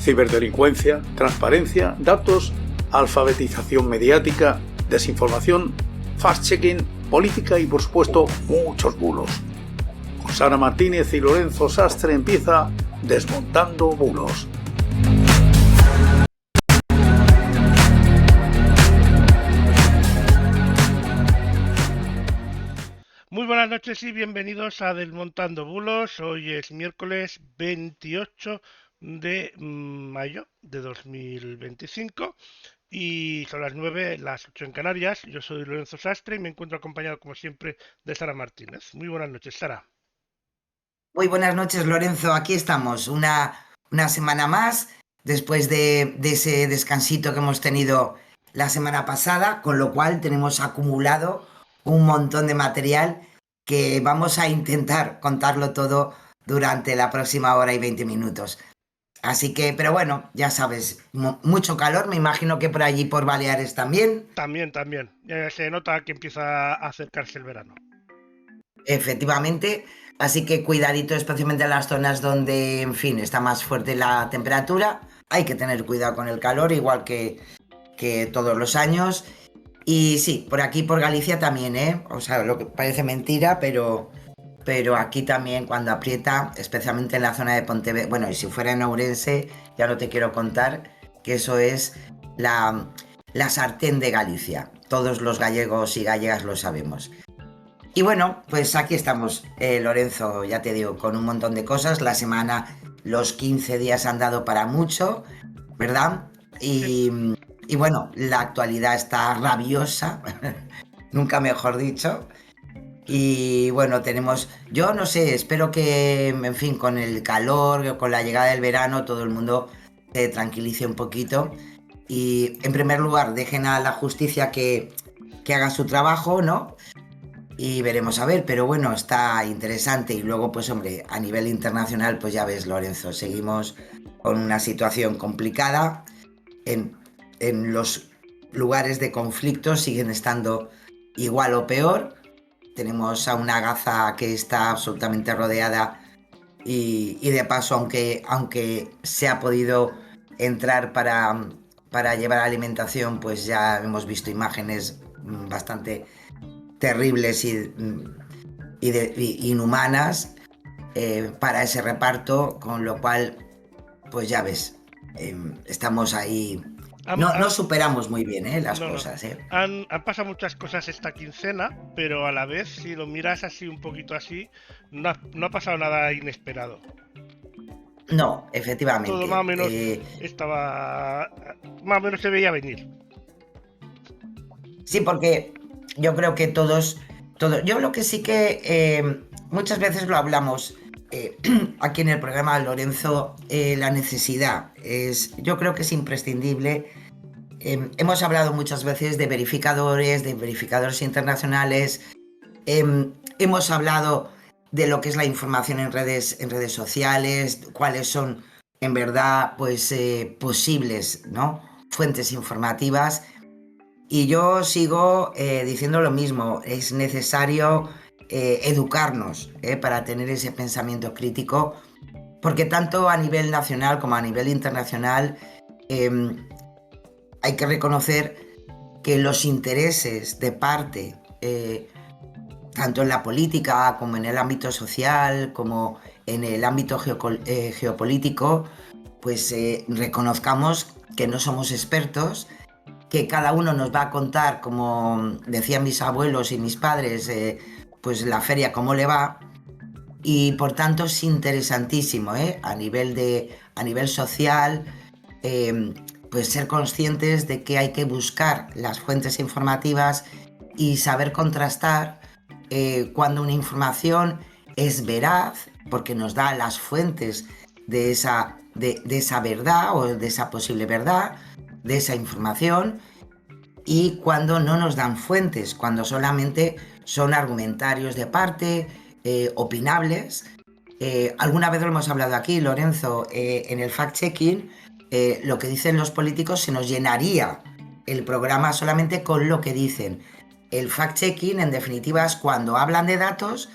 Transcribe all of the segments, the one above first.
ciberdelincuencia, transparencia, datos, alfabetización mediática, desinformación, fact-checking, política y, por supuesto, muchos bulos. Con Sara Martínez y Lorenzo Sastre empieza Desmontando Bulos. Muy buenas noches y bienvenidos a Desmontando Bulos. Hoy es miércoles 28 de mayo de 2025 y son las 9, las 8 en Canarias. Yo soy Lorenzo Sastre y me encuentro acompañado, como siempre, de Sara Martínez. Muy buenas noches, Sara. Muy buenas noches, Lorenzo. Aquí estamos, una semana más, después de ese descansito que hemos tenido la semana pasada, con lo cual tenemos acumulado un montón de material que vamos a intentar contarlo todo durante la próxima hora y 20 minutos. Así que, pero bueno, ya sabes, mucho calor, me imagino que por allí, por Baleares también. También. Se nota que empieza a acercarse el verano. Efectivamente, así que cuidadito, especialmente en las zonas donde, en fin, está más fuerte la temperatura. Hay que tener cuidado con el calor, igual que todos los años. Y sí, por aquí, por Galicia también, ¿eh? O sea, lo que parece mentira, pero aquí también cuando aprieta, especialmente en la zona de Pontevedra, bueno, y si fuera en Ourense, ya no te quiero contar, que eso es la sartén de Galicia. Todos los gallegos y gallegas lo sabemos. Y bueno, pues aquí estamos, Lorenzo, ya te digo, con un montón de cosas. La semana, los 15 días han dado para mucho, ¿verdad? Sí. Y bueno, la actualidad está rabiosa, nunca mejor dicho. Y bueno, yo no sé, espero que, en fin, con el calor, con la llegada del verano, todo el mundo se tranquilice un poquito. Y en primer lugar, dejen a la justicia que haga su trabajo, ¿no? Y veremos a ver, pero bueno, está interesante. Y luego, pues hombre, a nivel internacional, pues ya ves, Lorenzo, seguimos con una situación complicada. En los lugares de conflicto siguen estando igual o peor. Tenemos a una Gaza que está absolutamente rodeada y de paso, aunque se ha podido entrar para llevar alimentación, pues ya hemos visto imágenes bastante terribles y inhumanas para ese reparto, con lo cual, pues ya ves, estamos ahí. No superamos muy bien las cosas. Han pasado muchas cosas esta quincena, pero a la vez, si lo miras así un poquito así, no ha pasado nada inesperado. No, efectivamente. Todo más o menos más o menos se veía venir. Sí, porque yo creo que yo lo que sí que muchas veces lo hablamos aquí en el programa, Lorenzo, la necesidad yo creo que es imprescindible. Hemos hablado muchas veces de verificadores internacionales. Hemos hablado de lo que es la información en redes sociales, cuáles son en verdad pues posibles, ¿no?, fuentes informativas. Y yo sigo diciendo lo mismo, es necesario educarnos para tener ese pensamiento crítico, porque tanto a nivel nacional como a nivel internacional hay que reconocer que los intereses de parte, tanto en la política como en el ámbito social, como en el ámbito geopolítico, pues reconozcamos que no somos expertos, que cada uno nos va a contar, como decían mis abuelos y mis padres, pues la feria cómo le va. Y por tanto es interesantísimo a nivel social, pues ser conscientes de que hay que buscar las fuentes informativas y saber contrastar cuando una información es veraz, porque nos da las fuentes de esa verdad o de esa posible verdad, de esa información, y cuando no nos dan fuentes, cuando solamente son argumentarios de parte, opinables. Alguna vez lo hemos hablado aquí, Lorenzo, en el fact-checking, lo que dicen los políticos se nos llenaría el programa solamente con lo que dicen. El fact-checking, en definitiva, es cuando hablan de datos,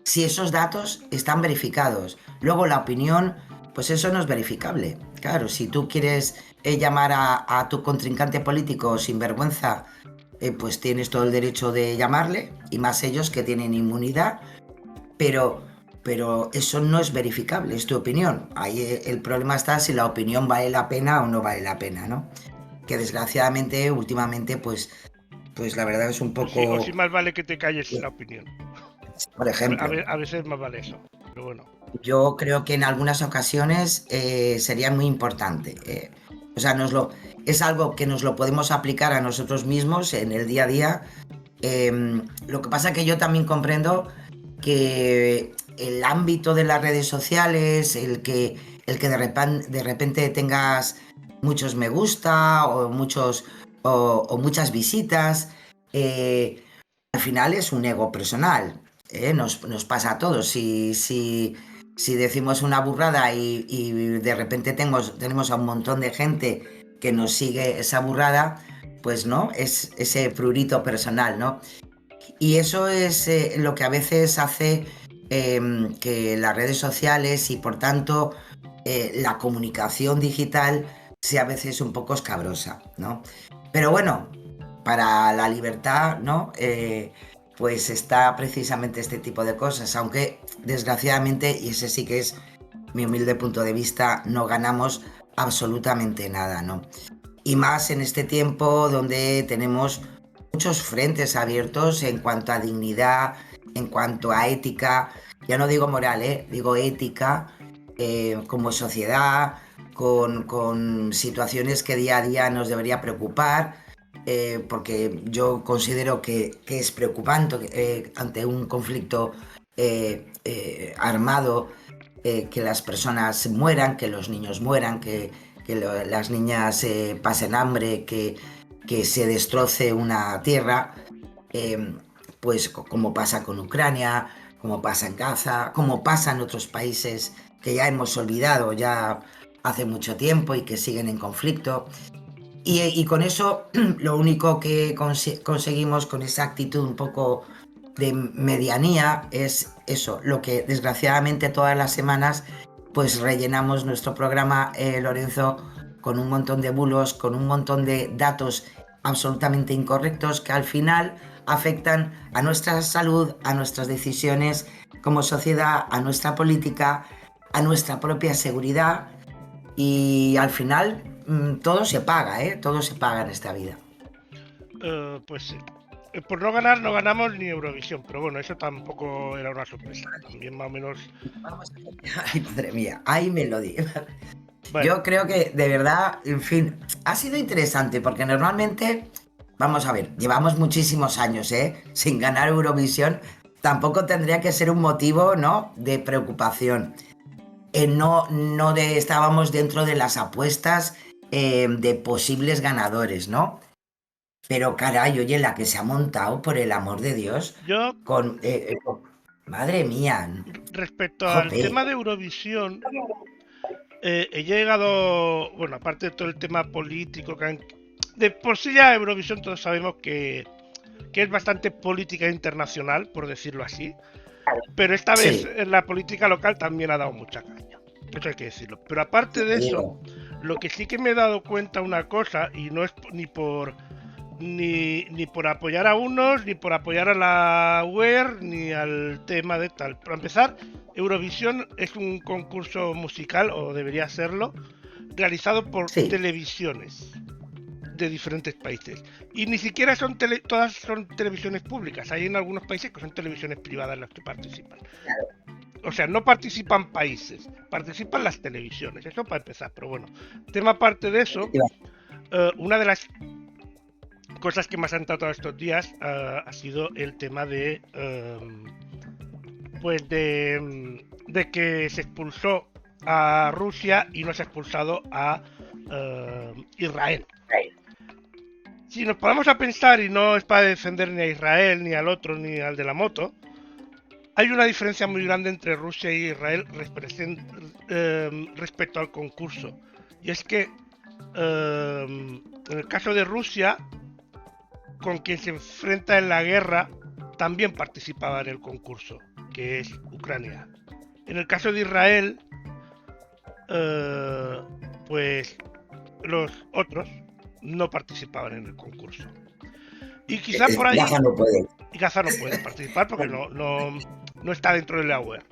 si esos datos están verificados. Luego la opinión, pues eso no es verificable. Claro, si tú quieres llamar a tu contrincante político sinvergüenza, pues tienes todo el derecho de llamarle, y más ellos que tienen inmunidad, pero, pero eso no es verificable, es tu opinión. Ahí el problema está si la opinión vale la pena o no vale la pena, ¿no? Que desgraciadamente últimamente pues la verdad es un O si poco, más vale que te calles la opinión. por ejemplo, A veces más vale eso, pero bueno. yo creo que en algunas ocasiones sería muy importante. O sea, es algo que nos lo podemos aplicar a nosotros mismos en el día a día. Lo que pasa es que yo también comprendo que el ámbito de las redes sociales, el que de repente tengas muchos me gusta o muchas visitas, al final es un ego personal. Nos pasa a todos. Si decimos una burrada y de repente tenemos a un montón de gente que nos sigue esa burrada, pues no, es ese prurito personal, ¿no? Y eso es lo que a veces hace que las redes sociales y por tanto la comunicación digital sea a veces un poco escabrosa, ¿no? Pero bueno, para la libertad, ¿no? Pues está precisamente este tipo de cosas, aunque desgraciadamente, y ese sí que es mi humilde punto de vista, no ganamos absolutamente nada, ¿no? Y más en este tiempo donde tenemos muchos frentes abiertos en cuanto a dignidad, en cuanto a ética, ya no digo moral, digo ética, como sociedad, con situaciones que día a día nos debería preocupar, porque yo considero que es preocupante ante un conflicto armado, que las personas mueran, que los niños mueran, que las niñas pasen hambre, que se destroce una tierra, pues como pasa con Ucrania, como pasa en Gaza, como pasa en otros países que ya hemos olvidado ya hace mucho tiempo y que siguen en conflicto. Y con eso lo único que conseguimos con esa actitud un poco de medianía es eso, lo que desgraciadamente todas las semanas pues rellenamos nuestro programa, Lorenzo, con un montón de bulos, con un montón de datos absolutamente incorrectos que al final afectan a nuestra salud, a nuestras decisiones como sociedad, a nuestra política, a nuestra propia seguridad, y al final todo se paga, todo se paga en esta vida. Pues sí. Por no ganar no ganamos ni Eurovisión, pero bueno, eso tampoco era una sorpresa. También más o menos... Ay, madre mía, ay, melodía. Bueno, Yo creo que de verdad, en fin, ha sido interesante porque normalmente, vamos a ver, llevamos muchísimos años, sin ganar Eurovisión. Tampoco tendría que ser un motivo, ¿no?, de preocupación. No estábamos dentro de las apuestas de posibles ganadores, ¿no? Pero caray, oye, la que se ha montado, por el amor de Dios, yo madre mía, respecto al jope. tema de Eurovisión, he llegado, bueno, aparte de todo el tema político, de por sí ya Eurovisión todos sabemos que es bastante política internacional, por decirlo así, pero esta vez Sí, en la política local también ha dado mucha caña, eso hay que decirlo. Pero aparte de eso, digo, lo que sí que me he dado cuenta una cosa, y no es ni por apoyar a unos, ni por apoyar a la UER, ni al tema de tal. Para empezar, Eurovisión es un concurso musical, o debería serlo, realizado por sí, televisiones de diferentes países. Y ni siquiera todas son televisiones públicas. Hay en algunos países que son televisiones privadas las que participan. O sea, no participan países, participan las televisiones. Eso para empezar, pero bueno. Tema aparte de eso, una de las cosas que más han tratado estos días ha sido el tema de pues de que se expulsó a Rusia y no se ha expulsado a Israel. Si nos ponemos a pensar, y no es para defender ni a Israel, ni al otro, ni al de la moto, hay una diferencia muy grande entre Rusia y Israel respecto al concurso. Y es que en el caso de Rusia, con quien se enfrenta en la guerra, también participaba en el concurso, que es Ucrania. En el caso de Israel, pues los otros no participaban en el concurso. Y quizá por ahí... Gaza no puede. Y Gaza no puede participar porque no está dentro de la UER.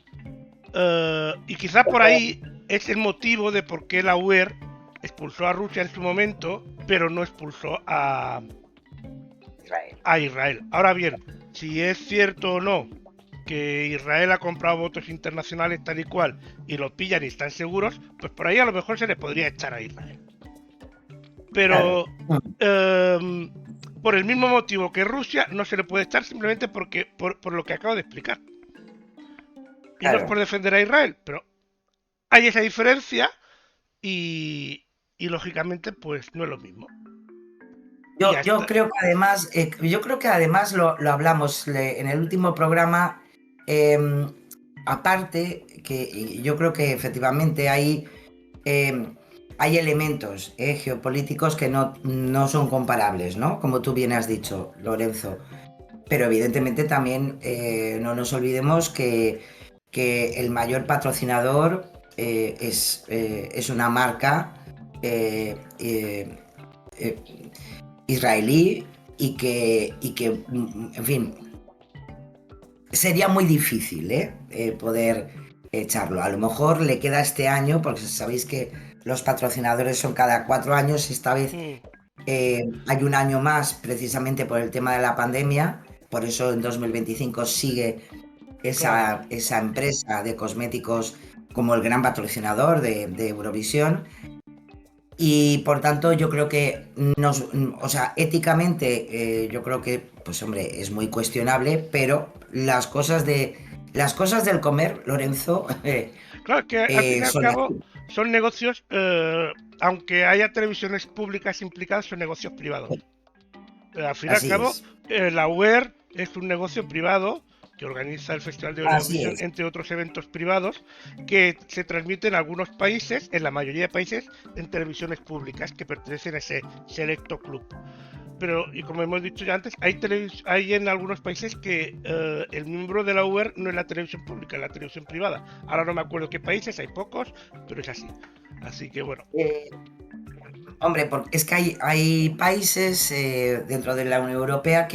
Y quizá por ahí es el motivo de por qué la UER expulsó a Rusia en su momento, pero no expulsó a Israel. Ahora bien, si es cierto o no que Israel ha comprado votos internacionales tal y cual y lo pillan y están seguros, pues por ahí a lo mejor se le podría echar a Israel. Pero por el mismo motivo que Rusia no se le puede echar, simplemente porque por lo que acabo de explicar. Y no es por defender a Israel, pero hay esa diferencia y lógicamente pues no es lo mismo. Yo creo que además lo hablamos en el último programa, aparte que yo creo que efectivamente hay elementos geopolíticos que no son comparables, ¿no? Como tú bien has dicho, Lorenzo. Pero evidentemente también no nos olvidemos que el mayor patrocinador es una marca israelí y que, en fin, sería muy difícil poder echarlo. A lo mejor le queda este año, porque sabéis que los patrocinadores son cada 4 años. Esta vez hay un año más precisamente por el tema de la pandemia. Por eso en 2025 sigue esa empresa de cosméticos como el gran patrocinador de Eurovisión. Y por tanto yo creo que éticamente yo creo que, pues hombre, es muy cuestionable, pero las cosas del comer, Lorenzo, claro, que al fin y al cabo son negocios, aunque haya televisiones públicas implicadas, son negocios privados. Al fin y al cabo, la UER es un negocio privado que organiza el Festival de Eurovisión, entre otros eventos privados, que se transmiten en algunos países, en la mayoría de países, en televisiones públicas que pertenecen a ese selecto club. Pero, y como hemos dicho ya antes, hay en algunos países que el miembro de la UER no es la televisión pública, es la televisión privada. Ahora no me acuerdo qué países, hay pocos, pero es así. Así que bueno. Hombre, porque es que hay países dentro de la Unión Europea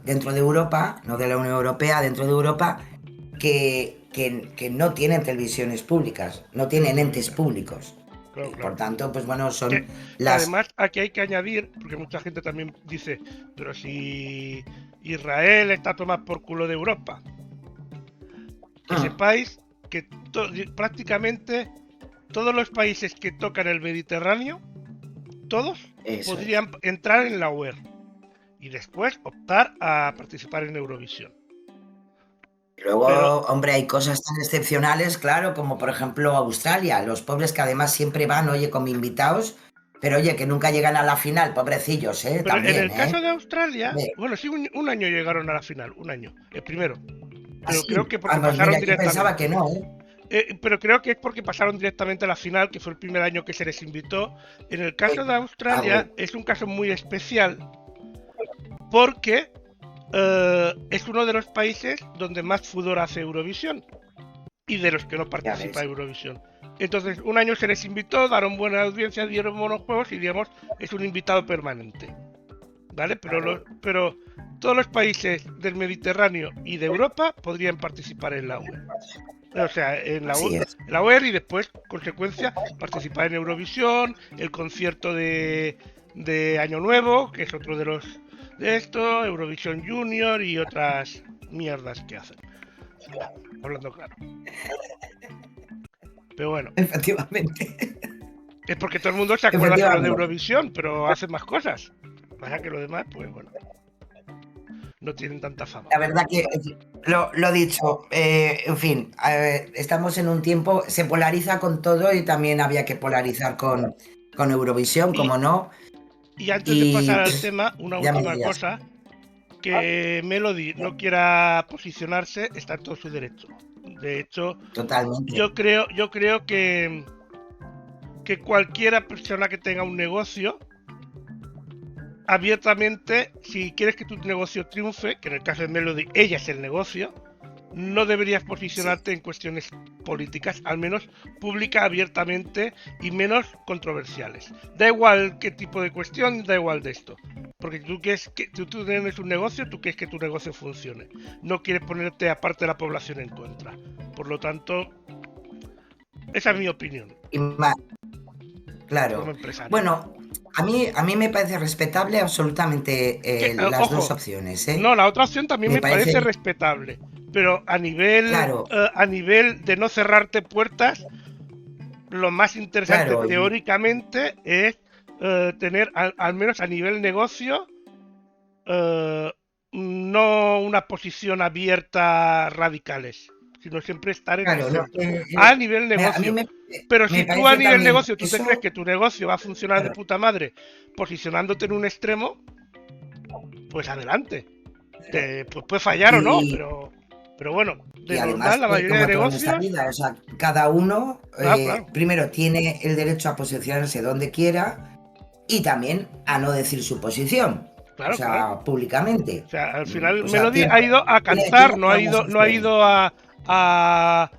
dentro de Europa, no de la Unión Europea, dentro de Europa, que no tienen televisiones públicas, no tienen entes públicos. Claro. Por tanto, pues bueno, son las... Además, aquí hay que añadir, porque mucha gente también dice, pero si Israel está tomado por culo de Europa, que sepáis que prácticamente todos los países que tocan el Mediterráneo, todos podrían entrar en la UER y después optar a participar en Eurovisión. Luego, hombre, hay cosas tan excepcionales, claro, como por ejemplo Australia, los pobres que además siempre van, oye, como invitados, pero oye, que nunca llegan a la final, pobrecillos, Pero también, en el caso de Australia, bueno, sí, un año llegaron a la final, el primero. Pero creo que porque pasaron directamente. Yo pensaba que no, pero creo que es porque pasaron directamente a la final, que fue el primer año que se les invitó. En el caso de Australia es un caso muy especial porque es uno de los países donde más furor hace Eurovisión y de los que no participa Eurovisión. Entonces, un año se les invitó, daron buena audiencia, dieron buenos juegos y, digamos, es un invitado permanente. ¿Vale? Pero todos los países del Mediterráneo y de Europa podrían participar en la UER. O sea, en la UER y después, consecuencia, participar en Eurovisión, el concierto de Año Nuevo, que es otro de los de esto, Eurovisión Junior y otras mierdas que hacen. Hablando claro. Pero bueno. Efectivamente. Es porque todo el mundo se acuerda solo de Eurovisión, pero hacen más cosas. Vaya que lo demás, pues bueno, no tienen tanta fama. La verdad que, lo dicho, en fin, estamos en un tiempo, se polariza con todo y también había que polarizar con Eurovisión, como no. Y antes de pasar al tema, una última cosa, que Melody no quiera posicionarse, está en todo su derecho. De hecho, totalmente. Yo creo que cualquiera persona que tenga un negocio, abiertamente, si quieres que tu negocio triunfe, que en el caso de Melody ella es el negocio, no deberías posicionarte en cuestiones políticas, al menos públicas, abiertamente y menos controversiales. Da igual qué tipo de cuestión, da igual de esto. Porque tú quieres que tú tienes un negocio, tú quieres que tu negocio funcione. No quieres ponerte aparte de la población en contra. Por lo tanto, esa es mi opinión Y más, como claro. empresario. Bueno, a mí me parece respetable absolutamente las dos Ojo, opciones, ¿eh? no, la otra opción también Me me parece parece, respetable. Pero claro, a nivel de no cerrarte puertas, lo más interesante claro, y teóricamente es tener, al menos a nivel negocio, eh, no una posición abierta radicales, sino siempre estar en el claro, no, centro. A nivel a mí negocio. Pero me si tú a parece nivel también negocio tú te crees eso, que tu negocio va a funcionar de claro, puta madre posicionándote en un extremo, pues adelante. Pues puede fallar o no, y, pero bueno, y de además, normal la mayoría de como todo en esta negocios, vida, o sea, cada uno claro, claro, primero tiene el derecho a posicionarse donde quiera y también a no decir su posición, o claro, claro. sea, públicamente. O sea, al final O sea, Melody ha ido a tiene cantar, todas las no ha opciones. ido a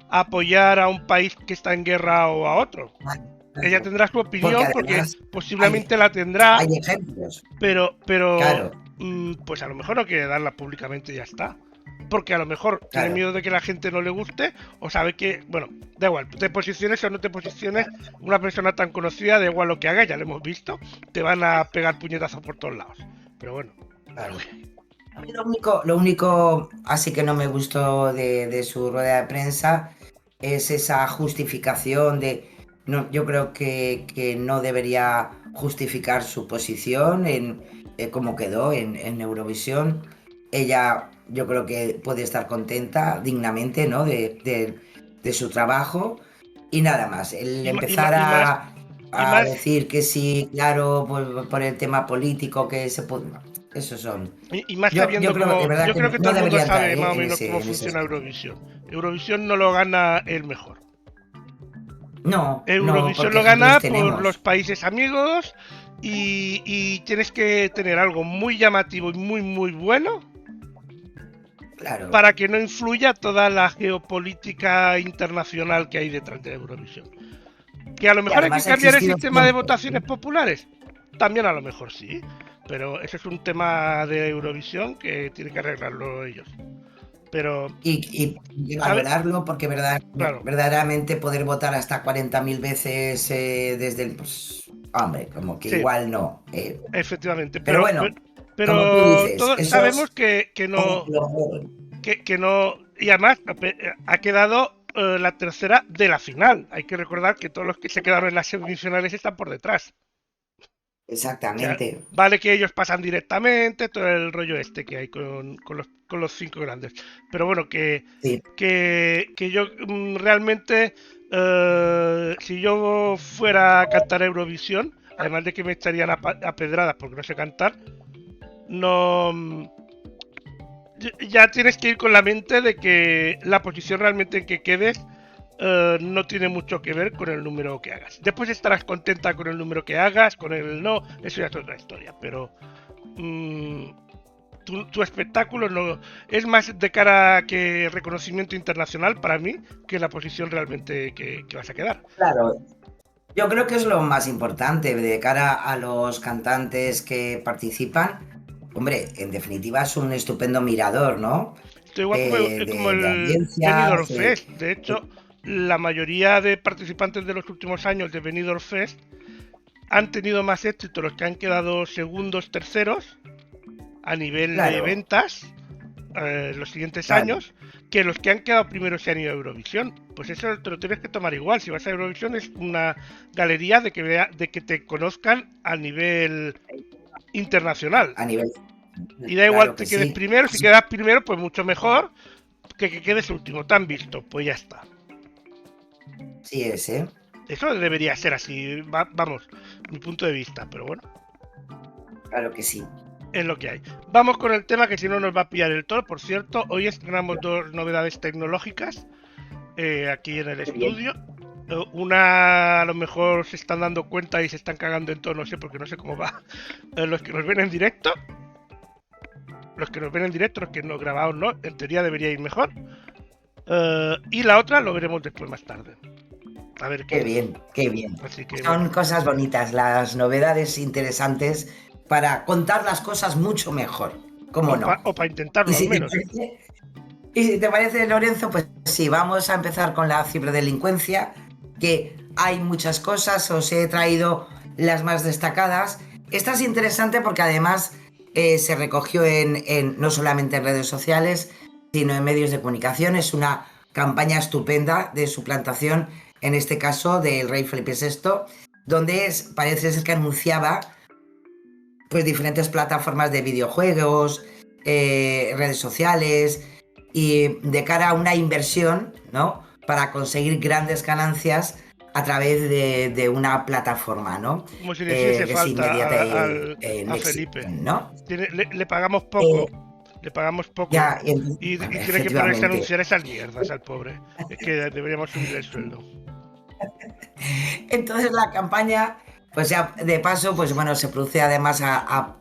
apoyar a un país que está en guerra o a otro. Ella Claro, tendrá su porque opinión porque además hay, posiblemente la tendrá, hay ejemplos, pero claro, pues a lo mejor no quiere darla públicamente y ya está. Porque a lo mejor tiene claro. miedo de que la gente no le guste o sabe que, bueno, da igual, te posiciones o no te posiciones, una persona tan conocida, da igual lo que haga, ya lo hemos visto, te van a pegar puñetazos por todos lados. Pero bueno, es lo Claro. que hay. A mí lo único así que no me gustó de su rueda de prensa es esa justificación de, no, yo creo que no debería justificar su posición en cómo quedó en Eurovisión. Ella, yo creo que puede estar contenta dignamente, ¿no? De su trabajo y nada más. El Y, empezar y a más decir que sí, claro, por el tema político, que se puede. Esos son. Y más Yo sabiendo creo de cómo. verdad Yo que creo que todo no el mundo debería entrar sabe más o menos cómo en ese funciona aspecto. Eurovisión. Eurovisión no lo gana el mejor. No, no, Eurovisión porque lo ejemplos gana por los tenemos. países amigos y tienes que tener algo muy llamativo y muy, muy bueno Claro. para que no influya toda la geopolítica internacional que hay detrás de Eurovisión. Que a lo Y mejor hay que además ha cambiar el existido sistema de siempre. votaciones populares. También a lo mejor sí. Pero eso es un tema de Eurovisión que tiene que arreglarlo ellos. Pero, Y ¿sabes? valorarlo porque Claro, verdaderamente poder votar hasta 40.000 veces desde el... Pues, hombre, como que sí, igual no. efectivamente. Pero bueno, como tú Pero dices, todos sabemos esos como que lo mueven. que no. Y además ha quedado la tercera de la final. Hay que recordar que todos los que se quedaron en las semifinales están por detrás. Que Exactamente. vale que ellos pasan directamente, todo el rollo este que hay con los cinco grandes. Pero bueno, Sí. que yo realmente, si yo fuera a cantar Eurovisión, además de que me echarían a pedradas porque no sé cantar, no. Ya tienes que ir con la mente de que la posición realmente en que quedes no tiene mucho que ver con el número que hagas. Después estarás contenta con el número que hagas, con el no, eso ya es otra historia, pero mmm, tu espectáculo no es más de cara a que reconocimiento internacional para mí que la posición realmente que vas a quedar. Claro, yo creo que es lo más importante de cara a los cantantes que participan. Hombre, en definitiva es un estupendo mirador, ¿no? Esto igual como De el Benidorm audiencias. Fest. De hecho, la mayoría de participantes de los últimos años de Benidorm Fest han tenido más éxito los que han quedado segundos, terceros a nivel de Claro, ventas los siguientes claro, años que los que han quedado primeros se han ido a Eurovisión. Pues eso te lo tienes que tomar igual. Si vas a Eurovisión es una galería de que te conozcan a nivel internacional. a nivel. Y da igual Claro te que quedes sí. primero, si quedas primero pues mucho mejor que quedes último. Te han visto, pues ya está. Sí es, ¿eh? Eso debería ser así, vamos, mi punto de vista, pero bueno, Claro que sí. es lo que hay. Vamos con el tema que si no nos va a pillar el toro. Por cierto, hoy estrenamos dos novedades tecnológicas aquí en el Qué bien. estudio. Una a lo mejor se están dando cuenta y se están cagando en todo, no sé, porque no sé cómo va los que nos ven en directo. los que nos ven en directo, los que nos grabamos no, en teoría debería ir mejor. Y la otra lo veremos después más tarde. A ver qué. Qué bien, qué bien. Así que, Son bueno, cosas bonitas, las novedades interesantes para contar las cosas mucho mejor. ¿Cómo no? o para intentarlo Y al si te menos. parece, y si te parece, Lorenzo, pues sí, vamos a empezar con la ciberdelincuencia, que hay muchas cosas, os he traído las más destacadas. Esta es interesante porque además se recogió no solamente en redes sociales, sino en medios de comunicación. Es una campaña estupenda de suplantación, en este caso del rey Felipe VI, donde parece ser que anunciaba pues diferentes plataformas de videojuegos, redes sociales, y de cara a una inversión, ¿no? Para conseguir grandes ganancias a través de una plataforma, ¿no? Como si le hiciese Que es falta inmediata a Felipe. ¿no? Le pagamos poco. Le pagamos poco. Ya, Y tiene que ponerse a efectivamente. anunciar esas mierdas al pobre. Es que deberíamos subir el sueldo. Entonces la campaña, pues ya de paso, pues bueno, se produce además a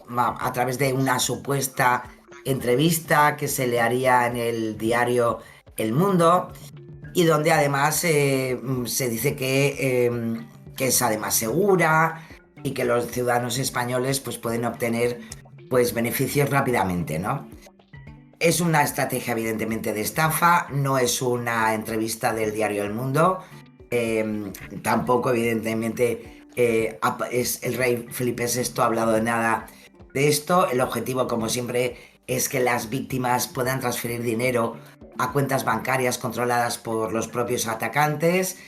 través de una supuesta entrevista que se le haría en el diario El Mundo, y donde además se dice que es además segura y que los ciudadanos españoles pues pueden obtener pues beneficios rápidamente, ¿no? Es una estrategia evidentemente de estafa, no es una entrevista del diario El Mundo, tampoco evidentemente es el rey Felipe VI ha hablado de nada de esto. El objetivo, como siempre, es que las víctimas puedan transferir dinero a cuentas bancarias controladas por los propios atacantes,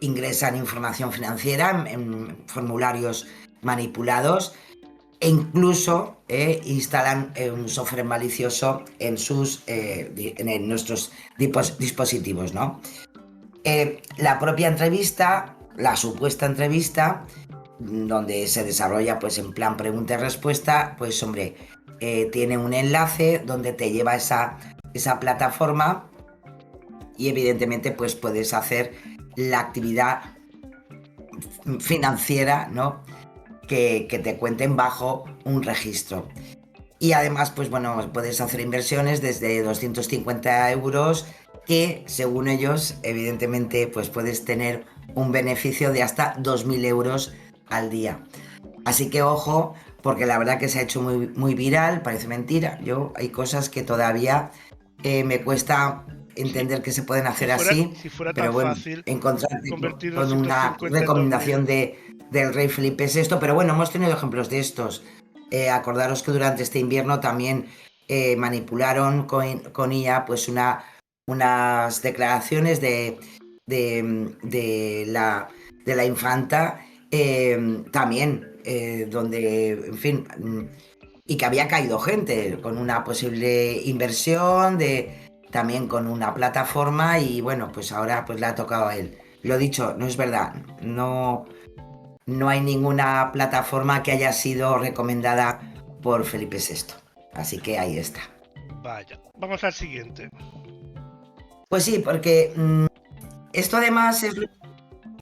ingresan información financiera en formularios manipulados e incluso instalan un software malicioso en nuestros dispositivos, ¿no? La propia entrevista, la supuesta entrevista, donde se desarrolla pues en plan pregunta y respuesta, pues hombre, tiene un enlace donde te lleva esa plataforma y evidentemente pues puedes hacer la actividad financiera, ¿no? Que te cuenten bajo un registro. Y además, pues bueno, puedes hacer inversiones desde 250 euros que, según ellos, evidentemente, pues puedes tener un beneficio de hasta 2.000 euros al día. Así que ojo, porque la verdad que se ha hecho muy, muy viral, parece mentira. Hay cosas que todavía me cuesta entender que se pueden hacer así, si fuera pero tan bueno, fácil encontrarte convertir con una 250 en recomendación 2000. del rey Felipe VI, pero bueno, hemos tenido ejemplos de estos. Acordaros que durante este invierno también manipularon con IA pues unas declaraciones de la infanta, también, donde, en fin, y que había caído gente con una posible inversión, también con una plataforma, y bueno, pues ahora pues le ha tocado a él. Lo dicho, no es verdad, no hay ninguna plataforma que haya sido recomendada por Felipe VI. Así que ahí está. Vaya, vamos al siguiente. Pues sí, porque esto además es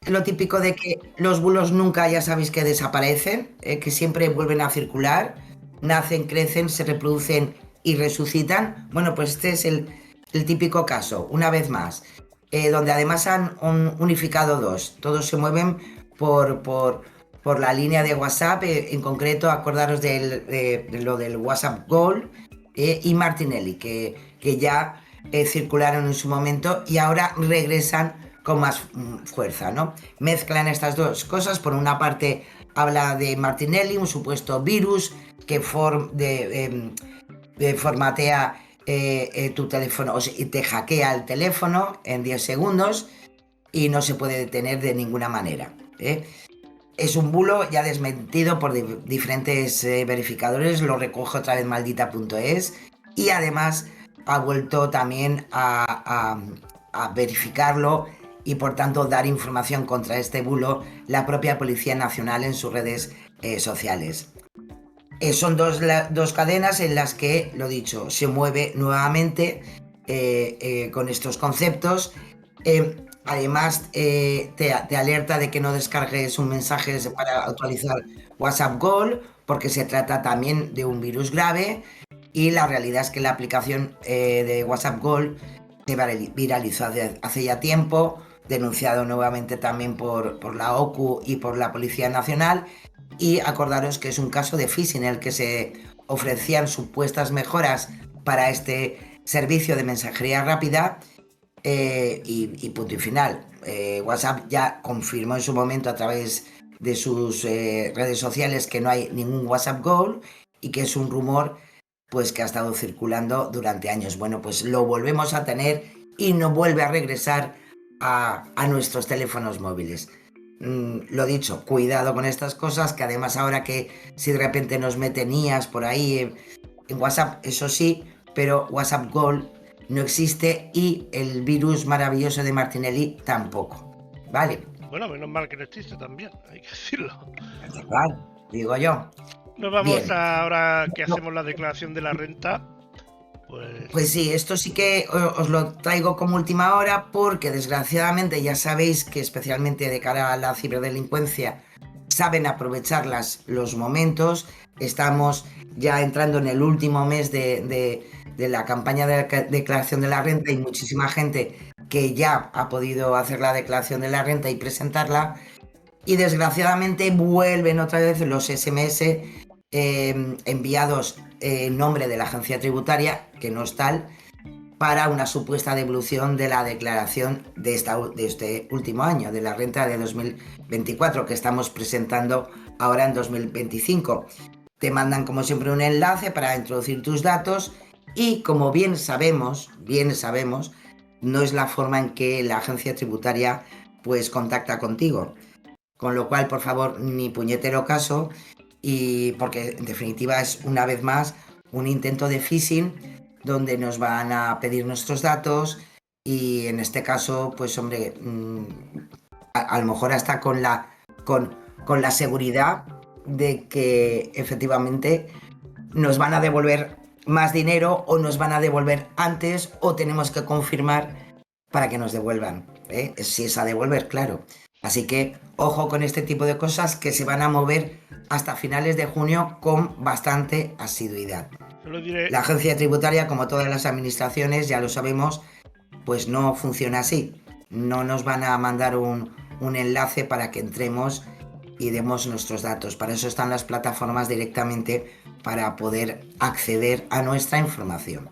lo típico de que los bulos nunca, ya sabéis, que desaparecen, que siempre vuelven a circular, nacen, crecen, se reproducen y resucitan. Bueno, pues este es el típico caso, una vez más, donde además han unificado dos. Todos se mueven por la línea de WhatsApp, en concreto, acordaros de lo del WhatsApp Gold y Martinelli, que ya circularon en su momento y ahora regresan con más fuerza, ¿no? Mezclan estas dos cosas. Por una parte habla de Martinelli, un supuesto virus que formatea tu teléfono, o sea, y te hackea el teléfono en 10 segundos y no se puede detener de ninguna manera. Es un bulo ya desmentido por diferentes verificadores, lo recoge otra vez maldita.es, y además ha vuelto también a verificarlo y por tanto dar información contra este bulo la propia Policía Nacional en sus redes sociales. Son dos cadenas en las que, lo dicho, se mueve nuevamente con estos conceptos. Además, te alerta de que no descargues un mensaje para actualizar WhatsApp Gold, porque se trata también de un virus grave. y la realidad es que la aplicación de WhatsApp Gold se viralizó hace ya tiempo, denunciado nuevamente también por la OCU y por la Policía Nacional, y acordaros que es un caso de phishing en el que se ofrecían supuestas mejoras para este servicio de mensajería rápida y punto y final. WhatsApp ya confirmó en su momento a través de sus redes sociales que no hay ningún WhatsApp Gold y que es un rumor pues que ha estado circulando durante años. Bueno, pues lo volvemos a tener y no vuelve a regresar a nuestros teléfonos móviles. Lo dicho, cuidado con estas cosas, que además ahora que si de repente nos meten IAs por ahí en WhatsApp, eso sí, pero WhatsApp Gold no existe y el virus maravilloso de Martinelli tampoco, ¿vale? Bueno, menos mal que no existe también, hay que decirlo. Vale, digo yo. Nos vamos Bien. ahora que No. hacemos la declaración de la renta. Pues sí, esto sí que os lo traigo como última hora porque desgraciadamente ya sabéis que especialmente de cara a la ciberdelincuencia saben aprovechar los momentos. Estamos ya entrando en el último mes de la campaña de declaración de la renta y muchísima gente que ya ha podido hacer la declaración de la renta y presentarla. Y desgraciadamente vuelven otra vez los SMS enviados en nombre de la agencia tributaria, que no es tal, para una supuesta devolución de la declaración de este último año, de la renta de 2024, que estamos presentando ahora en 2025. Te mandan, como siempre, un enlace para introducir tus datos y, como bien sabemos, no es la forma en que la agencia tributaria pues contacta contigo. Con lo cual, por favor, ni puñetero caso, y porque en definitiva es una vez más un intento de phishing donde nos van a pedir nuestros datos y en este caso, pues hombre, a lo mejor hasta con la seguridad de que efectivamente nos van a devolver más dinero o nos van a devolver antes o tenemos que confirmar para que nos devuelvan, si es a devolver, claro. Así que ojo con este tipo de cosas que se van a mover hasta finales de junio con bastante asiduidad. La agencia tributaria, como todas las administraciones, ya lo sabemos, pues no funciona así. No nos van a mandar un enlace para que entremos y demos nuestros datos. Para eso están las plataformas directamente para poder acceder a nuestra información.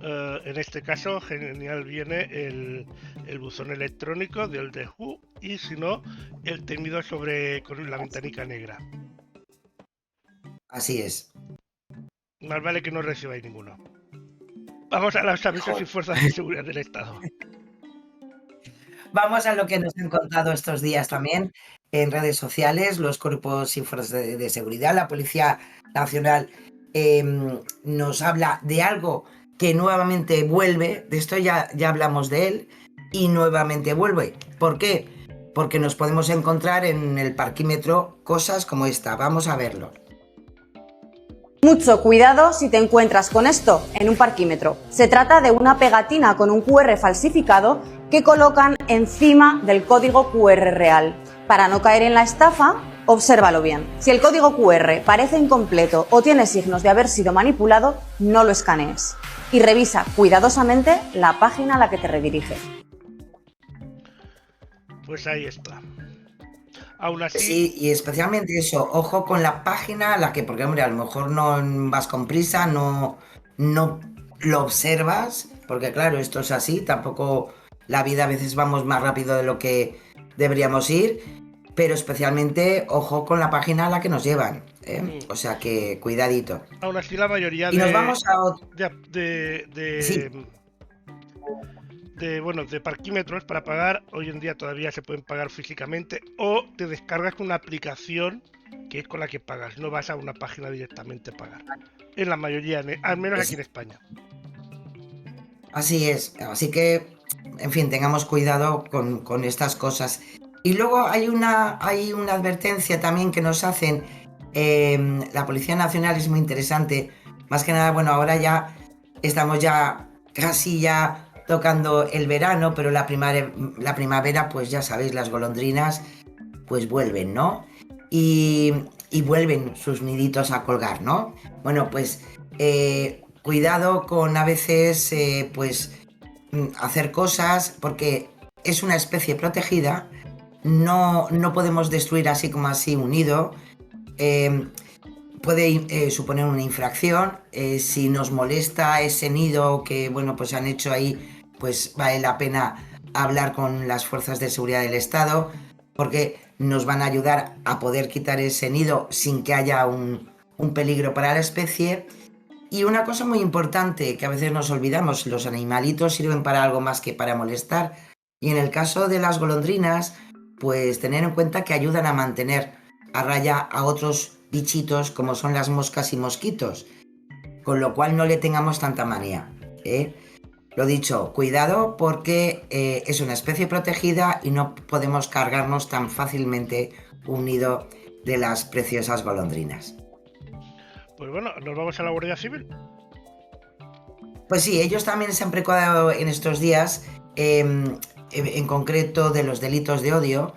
En este caso, genial viene el buzón electrónico del de Who y si no, el temido con la ventanica negra. Así es. Más vale que no recibáis ninguno. Vamos a los avisos y fuerzas de seguridad del Estado. Vamos a lo que nos han contado estos días también en redes sociales, los cuerpos y fuerzas de seguridad. La Policía Nacional nos habla de algo que nuevamente vuelve, de esto ya hablamos de él, y nuevamente vuelve. ¿Por qué? Porque nos podemos encontrar en el parquímetro cosas como esta. Vamos a verlo. Mucho cuidado si te encuentras con esto en un parquímetro. Se trata de una pegatina con un QR falsificado que colocan encima del código QR real. Para no caer en la estafa, obsérvalo bien. Si el código QR parece incompleto o tiene signos de haber sido manipulado, no lo escanees. Y revisa cuidadosamente la página a la que te redirige. Pues ahí está. Aún así... Sí, y especialmente eso, ojo con la página a la que, porque hombre, a lo mejor no vas con prisa, no lo observas, porque claro, esto es así, tampoco la vida a veces vamos más rápido de lo que deberíamos ir, pero especialmente ojo con la página a la que nos llevan, o sea que cuidadito. Aún así la mayoría y nos vamos a sí. de parquímetros para pagar, hoy en día todavía se pueden pagar físicamente o te descargas una aplicación que es con la que pagas, no vas a una página directamente a pagar. En la mayoría, al menos aquí en España. Así es, así que, en fin, tengamos cuidado con estas cosas. Y luego hay una advertencia también que nos hacen, la Policía Nacional es muy interesante, más que nada, bueno, ahora ya estamos casi tocando el verano, pero la primavera, pues ya sabéis, las golondrinas pues vuelven, ¿no? Y vuelven sus niditos a colgar, ¿no? Bueno, pues cuidado con a veces hacer cosas, porque es una especie protegida, no podemos destruir así como así un nido. Puede suponer una infracción. Si nos molesta ese nido que pues han hecho ahí, pues vale la pena hablar con las fuerzas de seguridad del Estado, porque nos van a ayudar a poder quitar ese nido sin que haya un peligro para la especie. Y una cosa muy importante que a veces nos olvidamos: los animalitos sirven para algo más que para molestar. Y en el caso de las golondrinas, pues tener en cuenta que ayudan a mantener a raya a otros bichitos como son las moscas y mosquitos, con lo cual no le tengamos tanta manía, ¿eh? Lo dicho, cuidado, porque es una especie protegida y no podemos cargarnos tan fácilmente un nido de las preciosas golondrinas. Pues bueno, nos vamos a la Guardia Civil. Pues sí, ellos también se han preocupado en estos días, en concreto de los delitos de odio.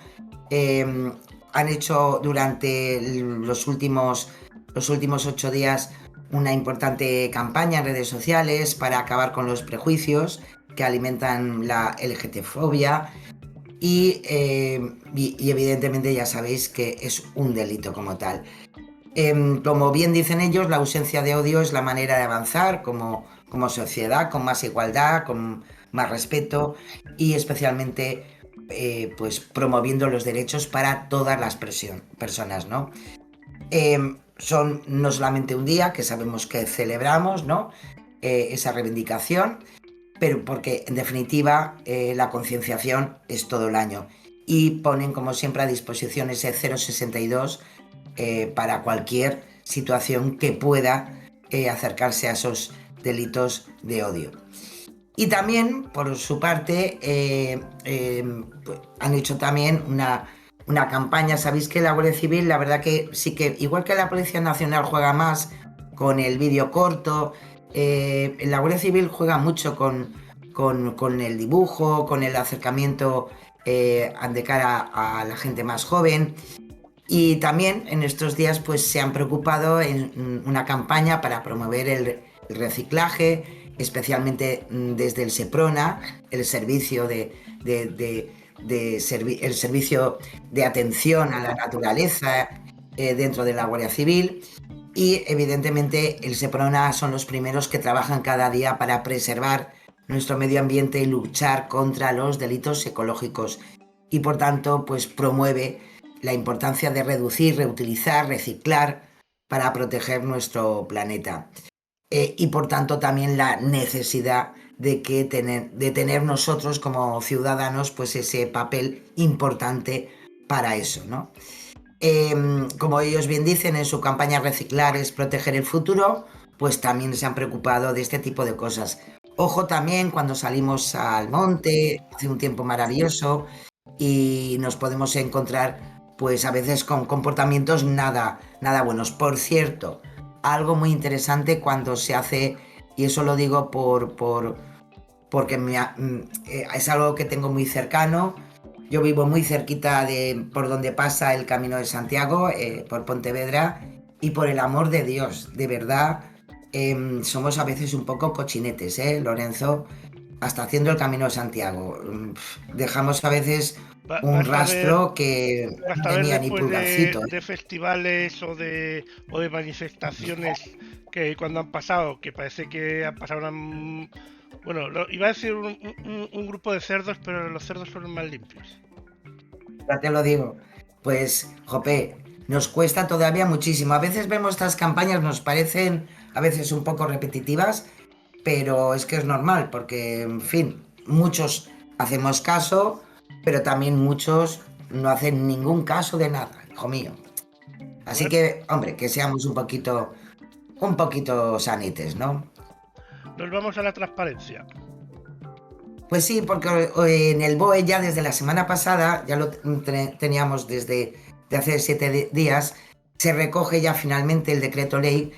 Han hecho durante los últimos 8 días una importante campaña en redes sociales para acabar con los prejuicios que alimentan la LGTfobia y evidentemente ya sabéis que es un delito como tal. Como bien dicen ellos, la ausencia de odio es la manera de avanzar como sociedad, con más igualdad, con más respeto y especialmente pues promoviendo los derechos para todas las personas, ¿no? Son no solamente un día que sabemos que celebramos, ¿no? Esa reivindicación, pero porque en definitiva la concienciación es todo el año, y ponen como siempre a disposición ese 062 para cualquier situación que pueda acercarse a esos delitos de odio. Y también, por su parte, han hecho también una campaña. Sabéis que la Guardia Civil, la verdad que sí, que igual que la Policía Nacional juega más con el vídeo corto, la Guardia Civil juega mucho con el dibujo, con el acercamiento de cara a la gente más joven. Y también en estos días pues se han preocupado en una campaña para promover el reciclaje, especialmente desde el SEPRONA, el servicio el servicio de atención a la naturaleza dentro de la Guardia Civil. Y evidentemente el SEPRONA son los primeros que trabajan cada día para preservar nuestro medio ambiente y luchar contra los delitos ecológicos, y por tanto pues promueve la importancia de reducir, reutilizar, reciclar para proteger nuestro planeta. Y por tanto también la necesidad de tener nosotros como ciudadanos pues ese papel importante para eso, ¿no? Como ellos bien dicen en su campaña Reciclar es proteger el futuro, pues también se han preocupado de este tipo de cosas. Ojo también cuando salimos al monte, hace un tiempo maravilloso, y nos podemos encontrar pues a veces con comportamientos nada buenos. Por cierto, algo muy interesante cuando se hace, y eso lo digo porque es algo que tengo muy cercano. Yo vivo muy cerquita de por donde pasa el Camino de Santiago, por Pontevedra, y por el amor de Dios, de verdad, somos a veces un poco cochinetes, Lorenzo, hasta haciendo el Camino de Santiago. Dejamos a veces un rastro que no tenía ni pulgarcito. De festivales o de manifestaciones que cuando han pasado, que parece que han pasado iba a decir un grupo de cerdos, pero los cerdos son más limpios. Ya te lo digo. Pues, jope, nos cuesta todavía muchísimo. A veces vemos estas campañas, nos parecen a veces un poco repetitivas, pero es que es normal, porque, en fin, muchos hacemos caso, pero también muchos no hacen ningún caso de nada, hijo mío. Así que, hombre, que seamos un poquito sanites, ¿no? Nos vamos a la transparencia. Pues sí, porque en el BOE ya desde la semana pasada, ya lo teníamos desde hace 7 días, se recoge ya finalmente el decreto ley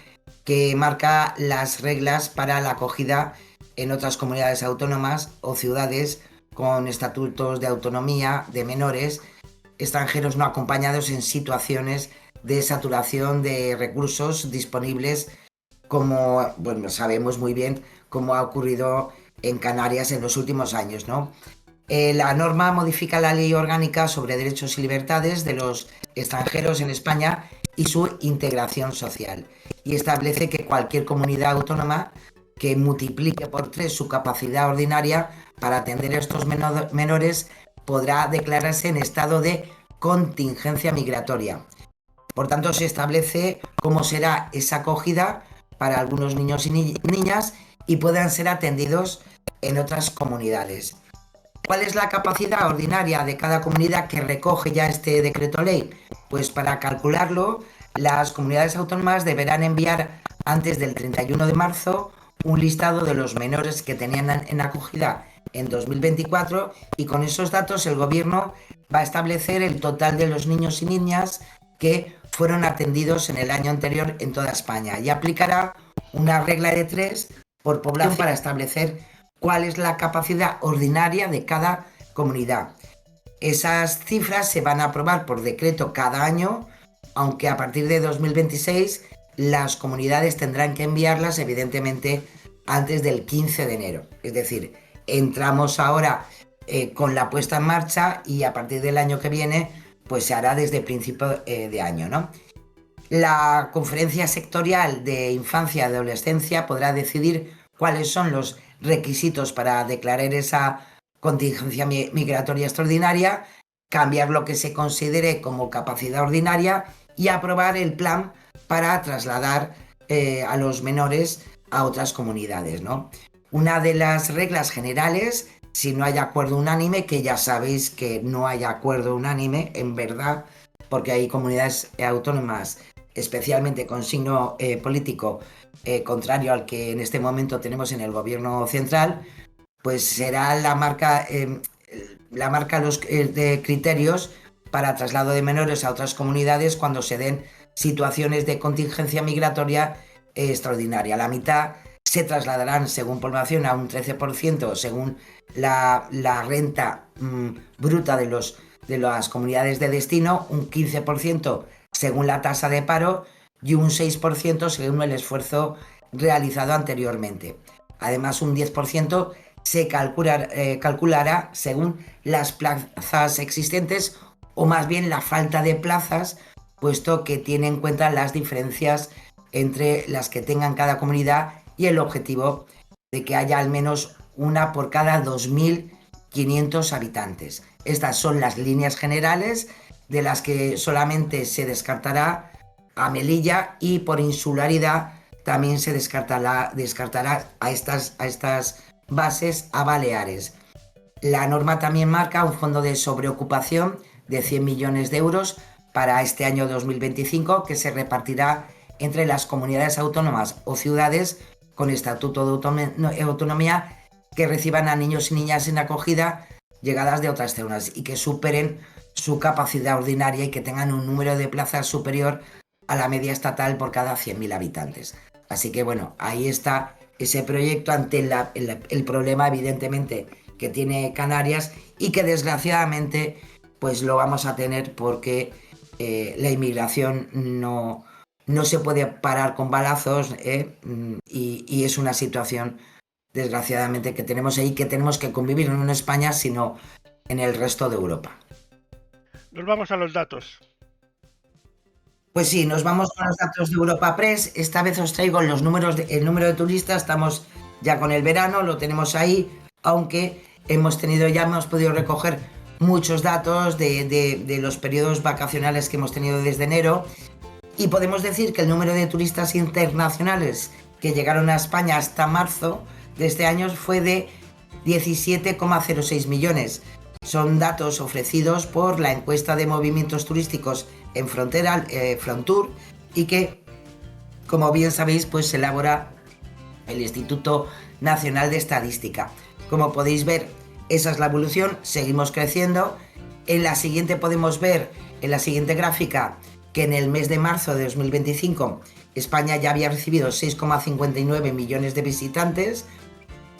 que marca las reglas para la acogida en otras comunidades autónomas o ciudades con estatutos de autonomía de menores extranjeros no acompañados en situaciones de saturación de recursos disponibles como bueno, sabemos muy bien cómo ha ocurrido en Canarias en los últimos años, ¿no? La norma modifica la Ley Orgánica sobre Derechos y Libertades de los extranjeros en España y su integración social, y establece que cualquier comunidad autónoma que multiplique por 3 su capacidad ordinaria para atender a estos menores podrá declararse en estado de contingencia migratoria. Por tanto, se establece cómo será esa acogida para algunos niños y niñas y puedan ser atendidos en otras comunidades. ¿Cuál es la capacidad ordinaria de cada comunidad que recoge ya este decreto ley? Pues para calcularlo, las comunidades autónomas deberán enviar antes del 31 de marzo un listado de los menores que tenían en acogida en 2024, y con esos datos el gobierno va a establecer el total de los niños y niñas que fueron atendidos en el año anterior en toda España, y aplicará una regla de 3 por población para establecer cuál es la capacidad ordinaria de cada comunidad. Esas cifras se van a aprobar por decreto cada año, aunque a partir de 2026 las comunidades tendrán que enviarlas evidentemente antes del 15 de enero. Es decir, entramos ahora con la puesta en marcha, y a partir del año que viene pues se hará desde principio de año, ¿no? La Conferencia Sectorial de Infancia y Adolescencia podrá decidir cuáles son los requisitos para declarar esa contingencia migratoria extraordinaria, cambiar lo que se considere como capacidad ordinaria y aprobar el plan para trasladar a los menores a otras comunidades, ¿no? Una de las reglas generales, si no hay acuerdo unánime, que ya sabéis que no hay acuerdo unánime, en verdad, porque hay comunidades autónomas, especialmente con signo político contrario al que en este momento tenemos en el gobierno central, pues será la marca los de criterios para traslado de menores a otras comunidades cuando se den situaciones de contingencia migratoria extraordinaria. La mitad se trasladarán según población a un 13% según la renta bruta de las comunidades de destino, un 15% según la tasa de paro y un 6% según el esfuerzo realizado anteriormente. Además, un 10% se calculará según las plazas existentes, o más bien la falta de plazas, puesto que tiene en cuenta las diferencias entre las que tengan cada comunidad y el objetivo de que haya al menos una por cada 2.500 habitantes. Estas son las líneas generales, de las que solamente se descartará a Melilla, y por insularidad también se descartará a estas bases a Baleares. La norma también marca un fondo de sobreocupación de 100 millones de euros para este año 2025, que se repartirá entre las comunidades autónomas o ciudades con estatuto de autonomía que reciban a niños y niñas en acogida llegadas de otras zonas y que superen su capacidad ordinaria y que tengan un número de plazas superior a la media estatal por cada 100.000 habitantes. Así que bueno, ahí está ese proyecto ante el problema evidentemente que tiene Canarias, y que desgraciadamente pues lo vamos a tener porque la inmigración no se puede parar con balazos, y es una situación desgraciadamente que tenemos ahí, que tenemos que convivir no en España sino en el resto de Europa. Nos vamos a los datos. Pues sí, nos vamos con los datos de Europa Press. Esta vez os traigo el número de turistas. Estamos ya con el verano, lo tenemos ahí, aunque hemos podido recoger muchos datos de los periodos vacacionales que hemos tenido desde enero, y podemos decir que el número de turistas internacionales que llegaron a España hasta marzo de este año fue de 17,06 millones. Son datos ofrecidos por la encuesta de movimientos turísticos en Frontera, Frontur, y que, como bien sabéis, pues se elabora el Instituto Nacional de Estadística. Como podéis ver, esa es la evolución, seguimos creciendo. En la siguiente podemos ver, en la siguiente gráfica, que en el mes de marzo de 2025 España ya había recibido 6,59 millones de visitantes,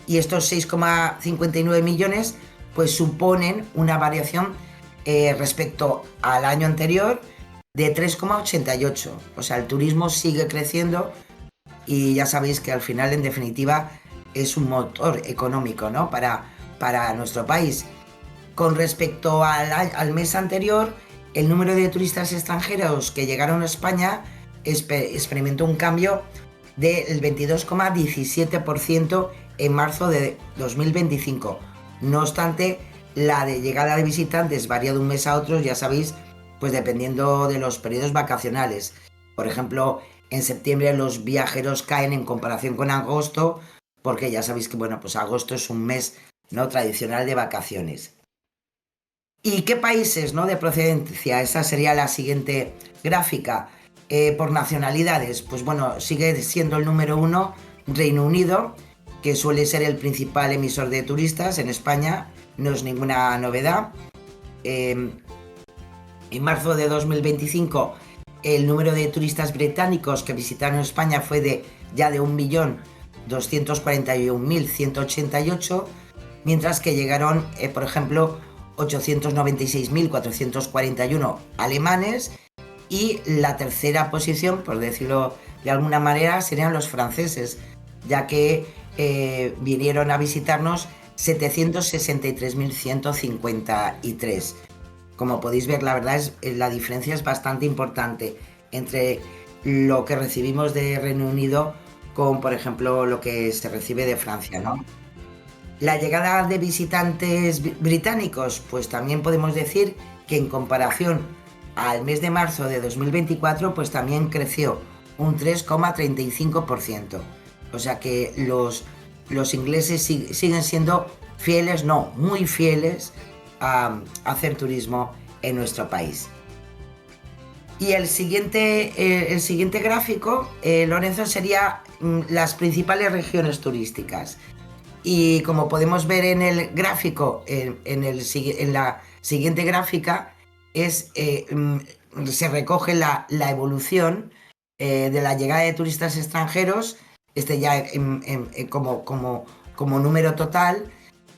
y estos 6,59 millones pues suponen una variación respecto al año anterior de 3,88. O sea, el turismo sigue creciendo y ya sabéis que al final, en definitiva, es un motor económico, ¿no?, para nuestro país. Con respecto al mes anterior, el número de turistas extranjeros que llegaron a España experimentó un cambio del 22,17% en marzo de 2025. No obstante, la de llegada de visitantes varía de un mes a otro, ya sabéis, pues dependiendo de los periodos vacacionales. Por ejemplo, en septiembre los viajeros caen en comparación con agosto, porque ya sabéis que, bueno, pues agosto es un mes, ¿no?, tradicional de vacaciones. ¿Y qué países, ¿no?, de procedencia? Esa sería la siguiente gráfica. Por nacionalidades, pues bueno, sigue siendo el número 1 Reino Unido, que suele ser el principal emisor de turistas en España, no es ninguna novedad. En marzo de 2025, el número de turistas británicos que visitaron España fue ya de 1.241.188, mientras que llegaron, por ejemplo, 896.441 alemanes, y la tercera posición, por decirlo de alguna manera, serían los franceses, ya que vinieron a visitarnos 763.153. Como podéis ver, la verdad la diferencia es bastante importante entre lo que recibimos de Reino Unido con, por ejemplo, lo que se recibe de Francia, ¿no? La llegada de visitantes británicos, pues también podemos decir que en comparación al mes de marzo de 2024, pues también creció un 3,35%. O sea que los ingleses siguen siendo fieles, no, muy fieles a hacer turismo en nuestro país. Y el siguiente gráfico, Lorenzo, sería las principales regiones turísticas. Y como podemos ver en el gráfico, en la siguiente gráfica, se recoge la evolución de la llegada de turistas extranjeros, ya como número total.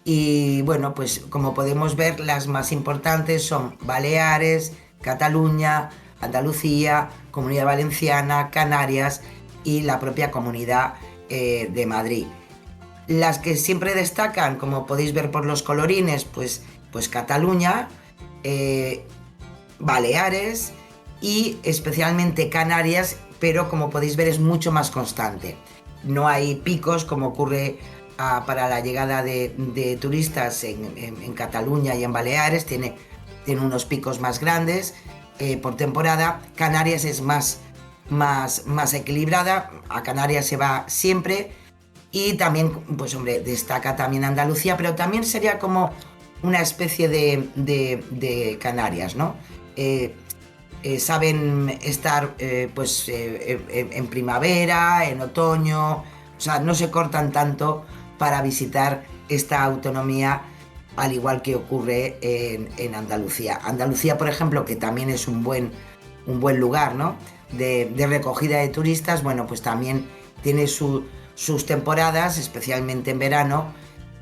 Y bueno, pues como podemos ver, las más importantes son Baleares, Cataluña, Andalucía, Comunidad Valenciana, Canarias y la propia Comunidad de Madrid. Las que siempre destacan, como podéis ver por los colorines, pues Cataluña, Baleares y especialmente Canarias, pero como podéis ver es mucho más constante. No hay picos como ocurre para la llegada de turistas en Cataluña y en Baleares, tiene unos picos más grandes por temporada. Canarias es más equilibrada, a Canarias se va siempre. Y también, pues hombre, destaca también Andalucía, pero también sería como una especie de Canarias, ¿no? Saben estar en primavera, en otoño, o sea, no se cortan tanto para visitar esta autonomía, al igual que ocurre en Andalucía. Andalucía, por ejemplo, que también es un buen lugar, ¿no?, de recogida de turistas, bueno, pues también tiene sus temporadas, especialmente en verano,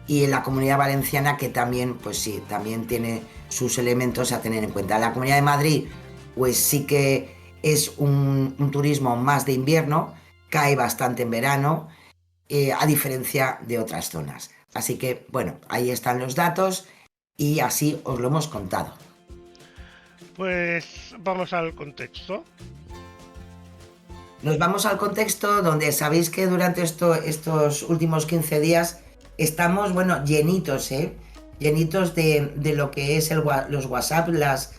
y en la Comunidad Valenciana, que también, pues sí, también tiene sus elementos a tener en cuenta. La Comunidad de Madrid, pues sí que es un turismo más de invierno, cae bastante en verano, a diferencia de otras zonas. Así que, bueno, ahí están los datos y así os lo hemos contado. Pues vamos al contexto. Nos vamos al contexto, donde sabéis que durante estos últimos 15 días estamos, bueno, llenitos de lo que es los WhatsApp, las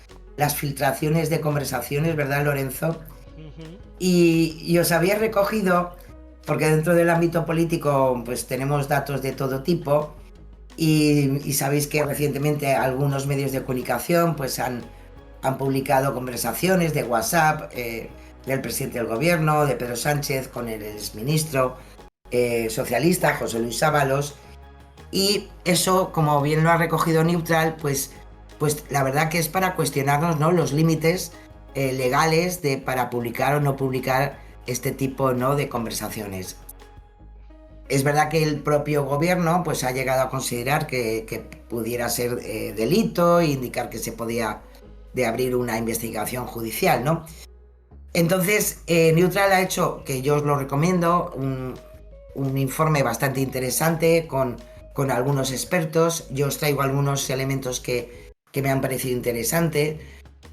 filtraciones de conversaciones, ¿verdad, Lorenzo? Uh-huh. Y os había recogido, porque dentro del ámbito político pues tenemos datos de todo tipo, y sabéis que recientemente algunos medios de comunicación pues han publicado conversaciones de WhatsApp del presidente del gobierno, de Pedro Sánchez, con el exministro socialista José Luis Ábalos, y eso, como bien lo ha recogido Neutral, pues la verdad que es para cuestionarnos, ¿no?, los límites legales para publicar o no publicar este tipo, ¿no?, de conversaciones. Es verdad que el propio gobierno pues ha llegado a considerar que pudiera ser delito e indicar que se podía de abrir una investigación judicial, ¿no? Entonces, Neutral ha hecho, que yo os lo recomiendo, un informe bastante interesante con algunos expertos. Yo os traigo algunos elementos que me han parecido interesantes,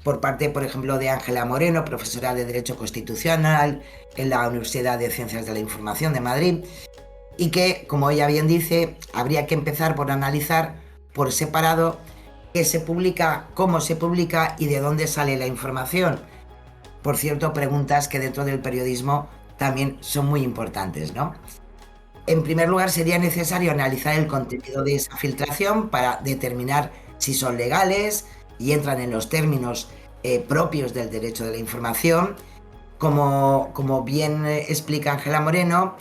por parte, por ejemplo, de Ángela Moreno, profesora de Derecho Constitucional en la Universidad de Ciencias de la Información de Madrid, y que, como ella bien dice, habría que empezar por analizar por separado qué se publica, cómo se publica y de dónde sale la información. Por cierto, preguntas que dentro del periodismo también son muy importantes, ¿no? En primer lugar, sería necesario analizar el contenido de esa filtración para determinar si son legales y entran en los términos propios del derecho de la información. Como bien explica Ángela Moreno,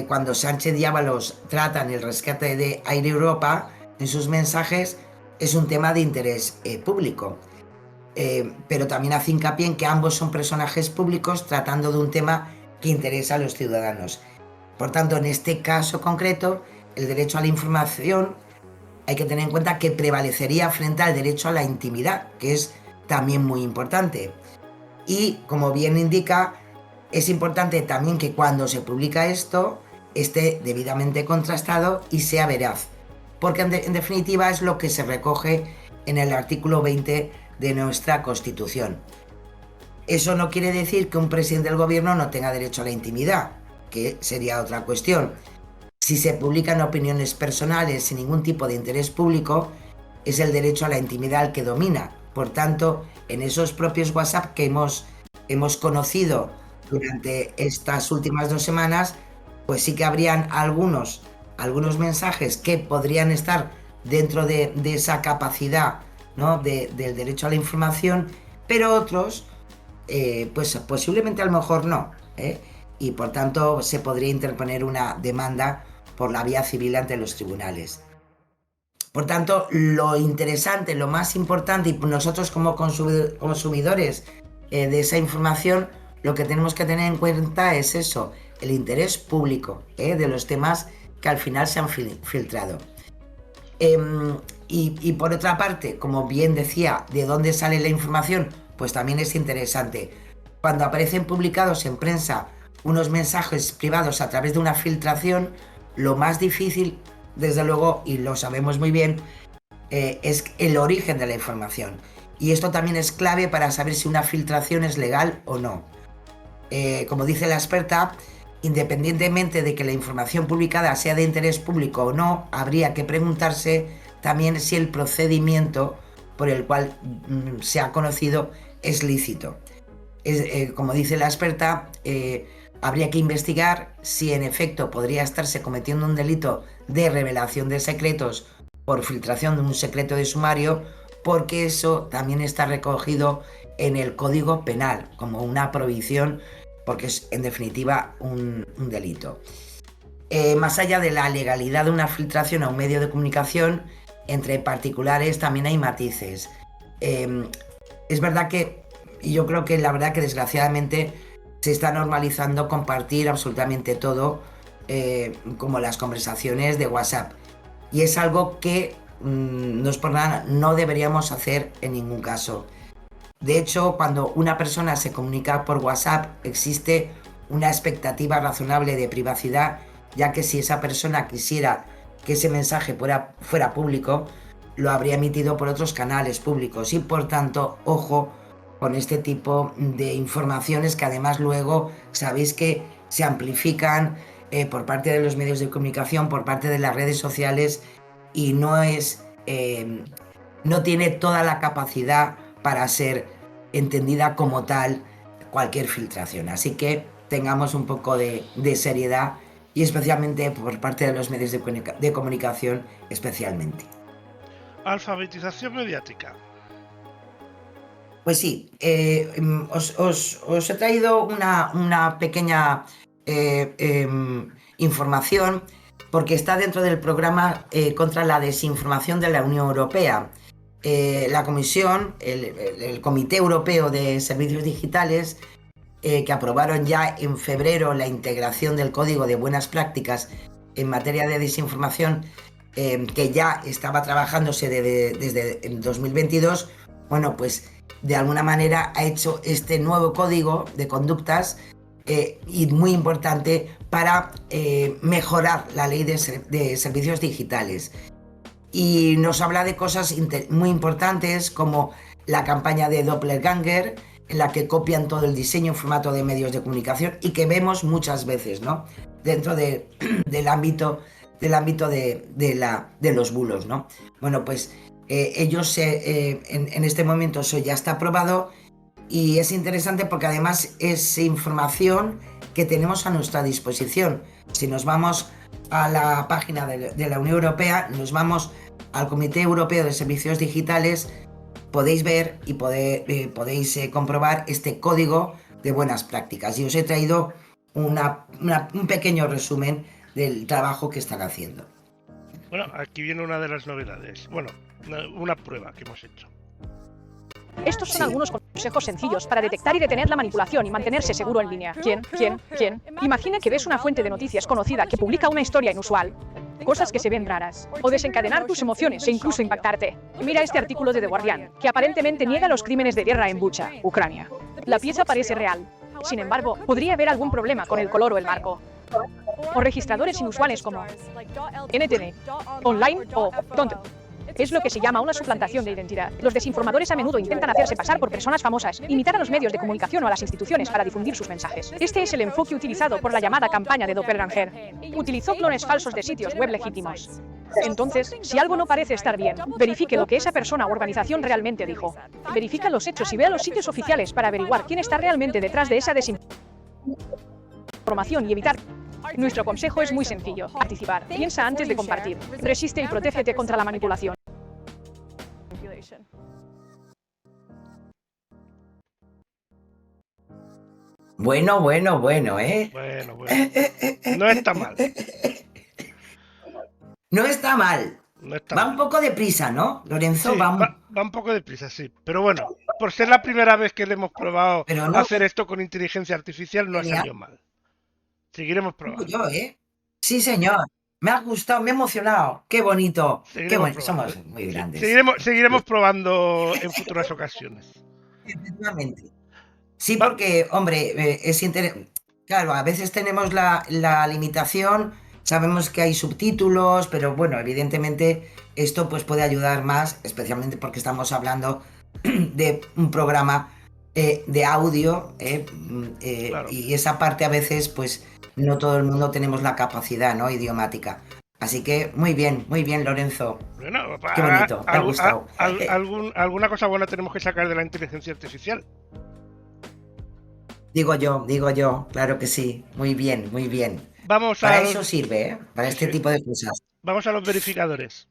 cuando Sánchez y Ábalos tratan el rescate de Air Europa en sus mensajes, es un tema de interés público. Pero también hace hincapié en que ambos son personajes públicos tratando de un tema que interesa a los ciudadanos. Por tanto, en este caso concreto, el derecho a la información hay que tener en cuenta que prevalecería frente al derecho a la intimidad, que es también muy importante. Y, como bien indica, es importante también que cuando se publica esto esté debidamente contrastado y sea veraz, porque en definitiva es lo que se recoge en el artículo 20 de nuestra Constitución. Eso no quiere decir que un presidente del gobierno no tenga derecho a la intimidad, que sería otra cuestión. Si se publican opiniones personales sin ningún tipo de interés público, es el derecho a la intimidad el que domina. Por tanto, en esos propios WhatsApp que hemos conocido durante estas últimas 2 semanas, pues sí que habrían algunos mensajes que podrían estar dentro de esa capacidad, ¿no?, del derecho a la información, pero otros, pues posiblemente a lo mejor no, y por tanto se podría interponer una demanda por la vía civil ante los tribunales. Por tanto, lo interesante, lo más importante, y nosotros como consumidores de esa información, lo que tenemos que tener en cuenta es eso, el interés público de los temas que al final se han filtrado. Y por otra parte, como bien decía, ¿de dónde sale la información? Pues también es interesante. Cuando aparecen publicados en prensa unos mensajes privados a través de una filtración, lo más difícil, desde luego, y lo sabemos muy bien, es el origen de la información. Y esto también es clave para saber si una filtración es legal o no. Como dice la experta, independientemente de que la información publicada sea de interés público o no, habría que preguntarse también si el procedimiento por el cual se ha conocido es lícito. Como dice la experta, habría que investigar si en efecto podría estarse cometiendo un delito de revelación de secretos por filtración de un secreto de sumario, porque eso también está recogido en el Código Penal como una prohibición, porque es en definitiva un delito. Más allá de la legalidad de una filtración a un medio de comunicación, entre particulares también hay matices. Es verdad que, y yo creo que la verdad que desgraciadamente se está normalizando compartir absolutamente todo, como las conversaciones de WhatsApp. Y es algo que no es por nada, no deberíamos hacer en ningún caso. De hecho, cuando una persona se comunica por WhatsApp, existe una expectativa razonable de privacidad, ya que si esa persona quisiera que ese mensaje fuera público, lo habría emitido por otros canales públicos y, por tanto, ojo con este tipo de informaciones que además luego sabéis que se amplifican por parte de los medios de comunicación, por parte de las redes sociales, y no tiene toda la capacidad para ser entendida como tal cualquier filtración. Así que tengamos un poco de seriedad, y especialmente por parte de los medios de comunicación especialmente. Alfabetización mediática. Pues sí, os he traído una pequeña información, porque está dentro del programa contra la desinformación de la Unión Europea. La Comisión, el Comité Europeo de Servicios Digitales, que aprobaron ya en febrero la integración del Código de Buenas Prácticas en materia de desinformación, que ya estaba trabajándose desde 2022, bueno, pues de alguna manera ha hecho este nuevo código de conductas y muy importante para mejorar la ley de servicios digitales. Y nos habla de cosas muy importantes como la campaña de Doppelganger, en la que copian todo el diseño en formato de medios de comunicación y que vemos muchas veces, ¿no?, dentro del ámbito de los bulos, ¿no? Bueno, pues ellos en este momento eso ya está aprobado y es interesante porque además es información que tenemos a nuestra disposición. Si nos vamos a la página de la Unión Europea, nos vamos al Comité Europeo de Servicios Digitales, podéis ver y podéis comprobar este código de buenas prácticas. Y os he traído un pequeño resumen del trabajo que están haciendo. Bueno, aquí viene una de las novedades. Bueno, una prueba que hemos hecho. Estos son algunos consejos sencillos para detectar y detener la manipulación y mantenerse seguro en línea. ¿Quién? Imagina que ves una fuente de noticias conocida que publica una historia inusual, cosas que se ven raras, o desencadenar tus emociones e incluso impactarte. Mira este artículo de The Guardian, que aparentemente niega los crímenes de guerra en Bucha, Ucrania. La pieza parece real. Sin embargo, podría haber algún problema con el color o el marco. O registradores inusuales como NTD, online o .don't. Es lo que se llama una suplantación de identidad. Los desinformadores a menudo intentan hacerse pasar por personas famosas, imitar a los medios de comunicación o a las instituciones para difundir sus mensajes. Este es el enfoque utilizado por la llamada campaña de Doppelganger. Utilizó clones falsos de sitios web legítimos. Entonces, si algo no parece estar bien, verifique lo que esa persona o organización realmente dijo. Verifica los hechos y vea los sitios oficiales para averiguar quién está realmente detrás de esa desinformación y evitar. Nuestro consejo es muy sencillo. Participar. Piensa antes de compartir. Resiste y protégete contra la manipulación. Bueno, ¿eh? Bueno. No está mal. No está mal. Va un poco deprisa, ¿no, Lorenzo? Sí, va un poco deprisa, sí. Pero bueno, por ser la primera vez que le hemos probado hacer esto con inteligencia artificial, no ha salido mal. Seguiremos probando. Sí, señor. Me ha gustado, me ha emocionado. Qué bonito. Qué bonito. Somos muy grandes. Seguiremos probando en futuras ocasiones. Efectivamente. Sí, porque, hombre, es interesante. Claro, a veces tenemos la limitación, sabemos que hay subtítulos, pero bueno, evidentemente esto pues puede ayudar más, especialmente porque estamos hablando de un programa de audio, claro. Y esa parte a veces pues no todo el mundo tenemos la capacidad, ¿no?, idiomática. Así que muy bien, Lorenzo. Bueno, qué bonito, me ha gustado. Alguna cosa buena tenemos que sacar de la inteligencia artificial. Digo yo, claro que sí. Muy bien. Para eso sirve, ¿eh? Para este tipo de cosas. Vamos a los verificadores.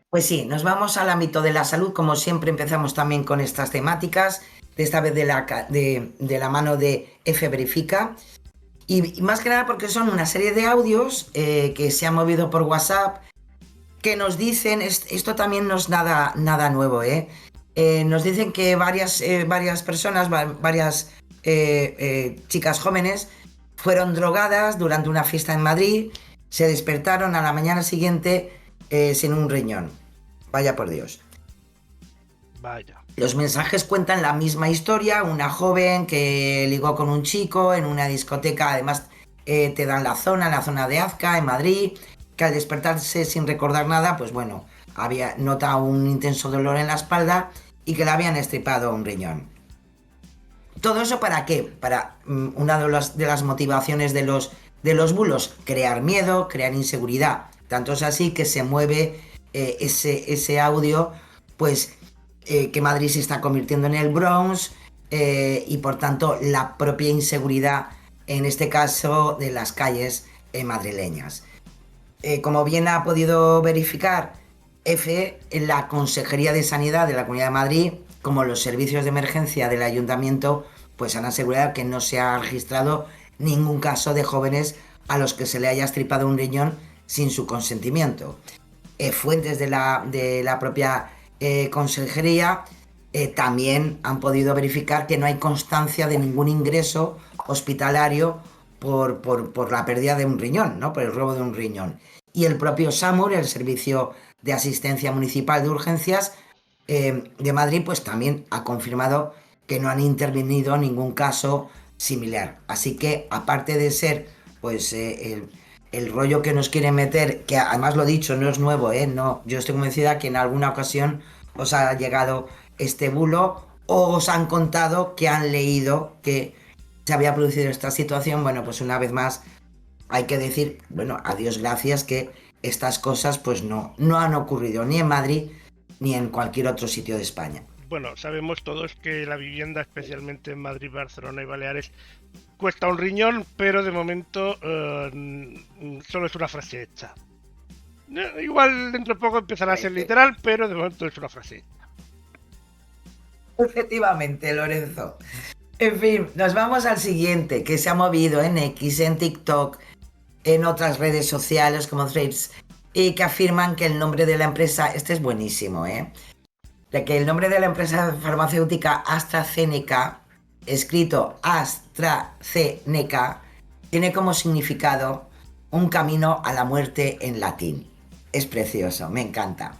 Pues sí, nos vamos al ámbito de la salud. Como siempre empezamos también con estas temáticas, esta vez de la mano de F Verifica. Y más que nada porque son una serie de audios que se han movido por WhatsApp, que nos dicen, esto también no es nada nuevo, nos dicen que varias personas, varias chicas jóvenes fueron drogadas durante una fiesta en Madrid, se despertaron a la mañana siguiente sin un riñón. Vaya por Dios. Vaya. Los mensajes cuentan la misma historia, una joven que ligó con un chico en una discoteca, además te dan la zona de Azca, en Madrid, que al despertarse sin recordar nada, pues bueno, había notado un intenso dolor en la espalda y que le habían estripado un riñón. ¿Todo eso para qué? Para una de las motivaciones de los bulos, crear miedo, crear inseguridad. Tanto es así que se mueve ese audio, pues que Madrid se está convirtiendo en el Bronx y por tanto la propia inseguridad, en este caso de las calles madrileñas. Como bien ha podido verificar F, la Consejería de Sanidad de la Comunidad de Madrid, como los servicios de emergencia del Ayuntamiento, pues han asegurado que no se ha registrado ningún caso de jóvenes a los que se le haya estripado un riñón sin su consentimiento. Fuentes de la propia Consejería también han podido verificar que no hay constancia de ningún ingreso hospitalario por la pérdida de un riñón, ¿no?, por el robo de un riñón. Y el propio SAMUR, el Servicio de Asistencia Municipal de Urgencias, de Madrid, pues también ha confirmado que no han intervenido ningún caso similar. Así que, aparte de ser pues el rollo que nos quieren meter, que además lo dicho, no es nuevo, no, yo estoy convencida que en alguna ocasión os ha llegado este bulo o os han contado que han leído que se había producido esta situación. Bueno, pues una vez más hay que decir, bueno, a Dios gracias que estas cosas pues no han ocurrido ni en Madrid ni en cualquier otro sitio de España. Bueno, sabemos todos que la vivienda, especialmente en Madrid, Barcelona y Baleares, cuesta un riñón, pero de momento solo es una frase hecha. Igual dentro de poco empezará a ser literal, pero de momento es una frase hecha. Efectivamente, Lorenzo. En fin, nos vamos al siguiente, que se ha movido en X, en TikTok, en otras redes sociales como Threads, y que afirman que el nombre de la empresa, este es buenísimo, de que el nombre de la empresa farmacéutica AstraZeneca, escrito AstraZeneca, tiene como significado un camino a la muerte en latín. Es precioso, me encanta.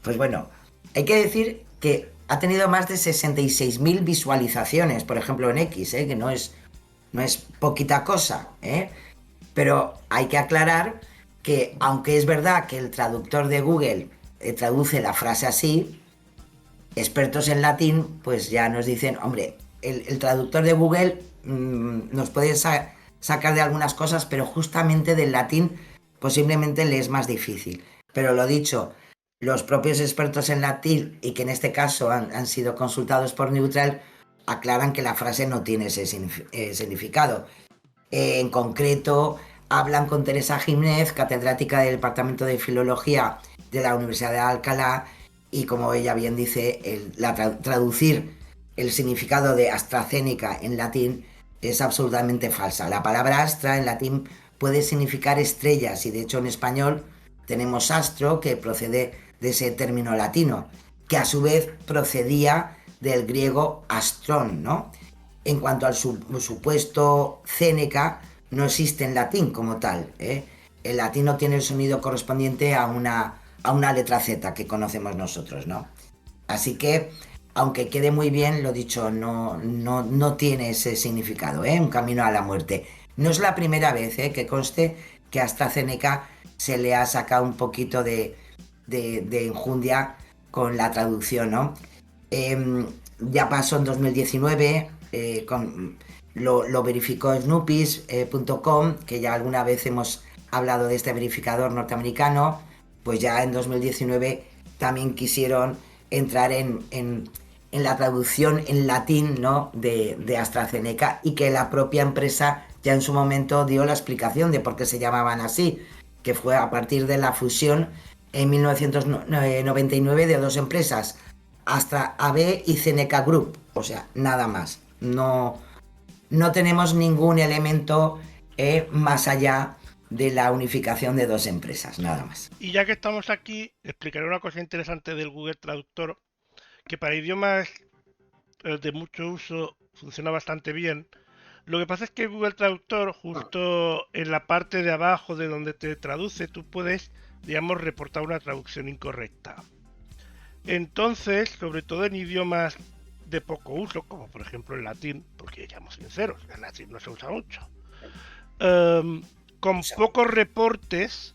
Pues bueno, hay que decir que ha tenido más de 66.000 visualizaciones, por ejemplo en X, que no es poquita cosa, pero hay que aclarar que, aunque es verdad que el traductor de Google traduce la frase así, expertos en latín pues ya nos dicen, hombre, el traductor de Google nos puede sacar de algunas cosas, pero justamente del latín posiblemente le es más difícil. Pero lo dicho, los propios expertos en latín, y que en este caso han sido consultados por Neutral, aclaran que la frase no tiene ese significado. En concreto, hablan con Teresa Jiménez, catedrática del Departamento de Filología de la Universidad de Alcalá, y como ella bien dice, traducir el significado de AstraZeneca en latín es absolutamente falsa. La palabra astra en latín puede significar estrellas, y de hecho en español tenemos astro, que procede de ese término latino, que a su vez procedía del griego astrón, ¿no? En cuanto al supuesto Ceneca, no existe en latín como tal, El latín no tiene el sonido correspondiente a una letra Z que conocemos nosotros, ¿no? Así que, aunque quede muy bien, lo dicho, no tiene ese significado, un camino a la muerte. No es la primera vez, que conste, que a AstraZeneca se le ha sacado un poquito de enjundia con la traducción, ¿no? Ya pasó en 2019, lo verificó Snoopys.com, que ya alguna vez hemos hablado de este verificador norteamericano. Pues ya en 2019 también quisieron entrar en la traducción en latín, ¿no?, de AstraZeneca, y que la propia empresa ya en su momento dio la explicación de por qué se llamaban así, que fue a partir de la fusión en 1999 de dos empresas, Astra AB y Zeneca Group, o sea, nada más. No tenemos ningún elemento más allá de la unificación de dos empresas, nada más. Y ya que estamos aquí, explicaré una cosa interesante del Google Traductor, que para idiomas de mucho uso funciona bastante bien. Lo que pasa es que Google Traductor, justo en la parte de abajo de donde te traduce, tú puedes, digamos, reportar una traducción incorrecta. Entonces, sobre todo en idiomas de poco uso, como por ejemplo el latín, porque seamos sinceros, el latín no se usa mucho, con pocos reportes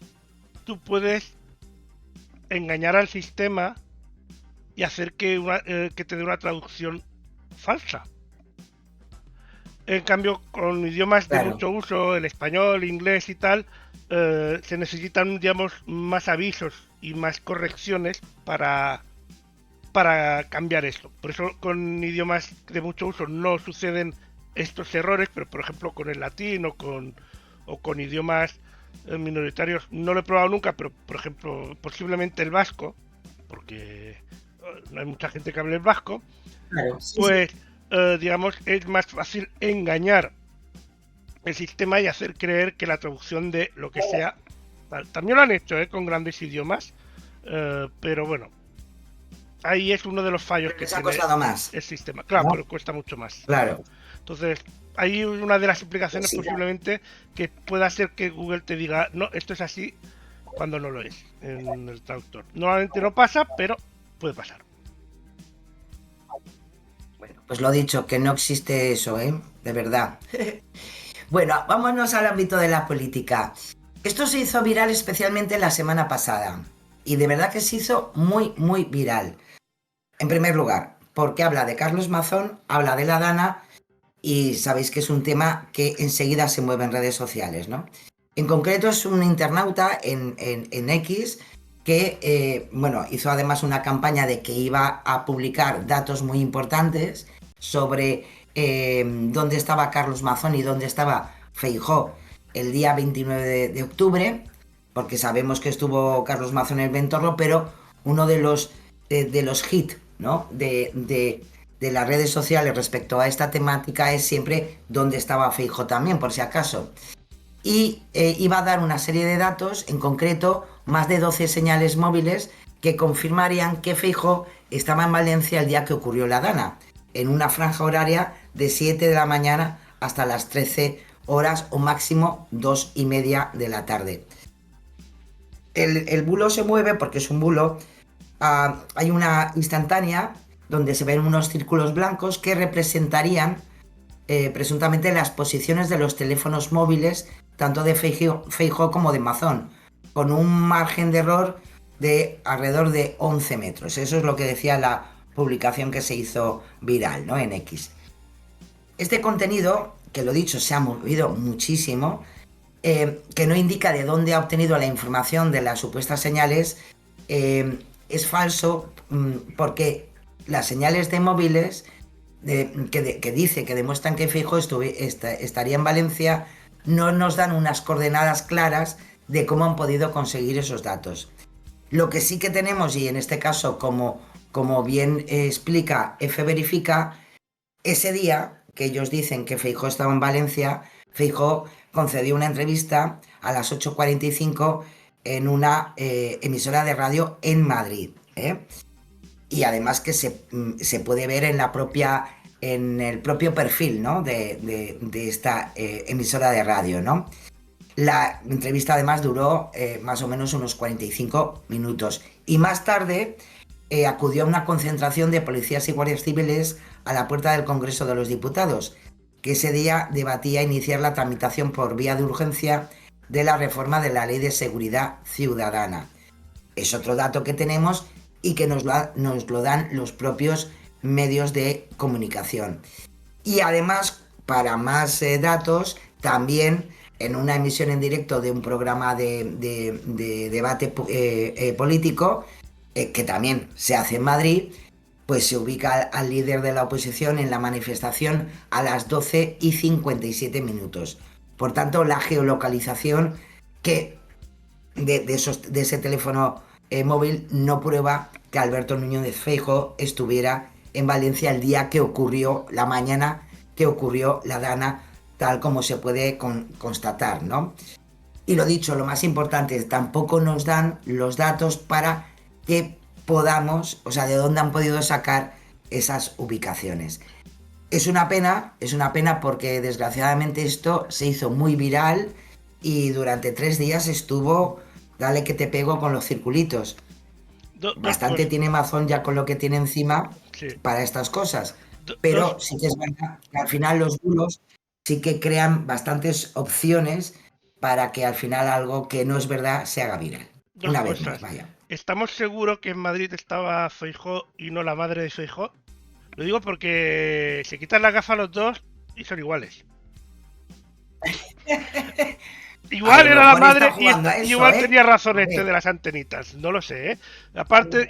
tú puedes engañar al sistema y hacer que te dé una traducción falsa. En cambio, con idiomas de mucho uso, el español, inglés y tal, se necesitan, digamos, más avisos y más correcciones para cambiar esto. Por eso con idiomas de mucho uso no suceden estos errores, pero por ejemplo con el latín o con idiomas minoritarios no lo he probado nunca, pero por ejemplo posiblemente el vasco, porque no hay mucha gente que hable el vasco, pues digamos es más fácil engañar el sistema y hacer creer que la traducción de lo que sea, también lo han hecho con grandes idiomas, pero bueno, ahí es uno de los fallos que tiene más el sistema. Claro, ¿no? Pero cuesta mucho más. Claro. Entonces, ahí una de las implicaciones posiblemente que pueda ser que Google te diga, no, esto es así, cuando no lo es en el traductor. Normalmente no pasa, pero puede pasar. Pues lo dicho, que no existe eso, ¿eh? De verdad. Bueno, vámonos al ámbito de la política. Esto se hizo viral especialmente la semana pasada. Y de verdad que se hizo muy, muy viral. En primer lugar, porque habla de Carlos Mazón, habla de la Dana, y sabéis que es un tema que enseguida se mueve en redes sociales, ¿no? En concreto es un internauta en X que, bueno, hizo además una campaña de que iba a publicar datos muy importantes sobre dónde estaba Carlos Mazón y dónde estaba Feijóo el día 29 de octubre, porque sabemos que estuvo Carlos Mazón en el Ventorro, pero uno de los hits, ¿no? de las redes sociales respecto a esta temática es siempre dónde estaba Feijóo también, por si acaso. Y iba a dar una serie de datos, en concreto más de 12 señales móviles que confirmarían que Feijóo estaba en Valencia el día que ocurrió la Dana, en una franja horaria de 7 de la mañana hasta las 13 horas o máximo 2:30 de la tarde. El bulo se mueve porque es un bulo. Hay una instantánea donde se ven unos círculos blancos que representarían presuntamente las posiciones de los teléfonos móviles tanto de Feijóo como de Mazón, con un margen de error de alrededor de 11 metros. Eso es lo que decía la publicación que se hizo viral, ¿no? En X. Este contenido, que lo dicho, se ha movido muchísimo, que no indica de dónde ha obtenido la información de las supuestas señales, es falso, porque las señales de móviles que dice que demuestran que Feijóo estaría en Valencia no nos dan unas coordenadas claras de cómo han podido conseguir esos datos. Lo que sí que tenemos, y en este caso como bien explica F Verifica, ese día que ellos dicen que Feijóo estaba en Valencia, Feijóo concedió una entrevista a las 8:45 en una emisora de radio en Madrid, y además que se puede ver en el propio perfil, ¿no? de esta emisora de radio, ¿no? La entrevista además duró más o menos unos 45 minutos y más tarde acudió a una concentración de policías y guardias civiles a la puerta del Congreso de los Diputados, que ese día debatía iniciar la tramitación por vía de urgencia de la reforma de la Ley de Seguridad Ciudadana. Es otro dato que tenemos y que nos lo dan los propios medios de comunicación. Y además, para más datos, también en una emisión en directo de un programa de debate político, que también se hace en Madrid, pues se ubica al líder de la oposición en la manifestación a las 12:57 minutos. Por tanto, la geolocalización de ese teléfono móvil no prueba que Alberto Núñez Feijóo estuviera en Valencia el día que ocurrió, la mañana que ocurrió la Dana, tal como se puede constatar, ¿no? Y lo dicho, lo más importante, tampoco nos dan los datos para que podamos, o sea, de dónde han podido sacar esas ubicaciones. Es una pena porque desgraciadamente esto se hizo muy viral y durante 3 días estuvo, dale que te pego con los circulitos. Bastante tiene Mazón ya con lo que tiene encima, sí, para estas cosas. Pero sí que es verdad que al final los bulos sí que crean bastantes opciones para que al final algo que no es verdad se haga viral. Una vez más, vaya. ¿Estamos seguros que en Madrid estaba Feijóo y no la madre de Feijóo? Lo digo porque se quitan las gafas los dos y son iguales. Igual era la madre y igual tenía razón este de las antenitas, no lo sé, ¿eh? Aparte,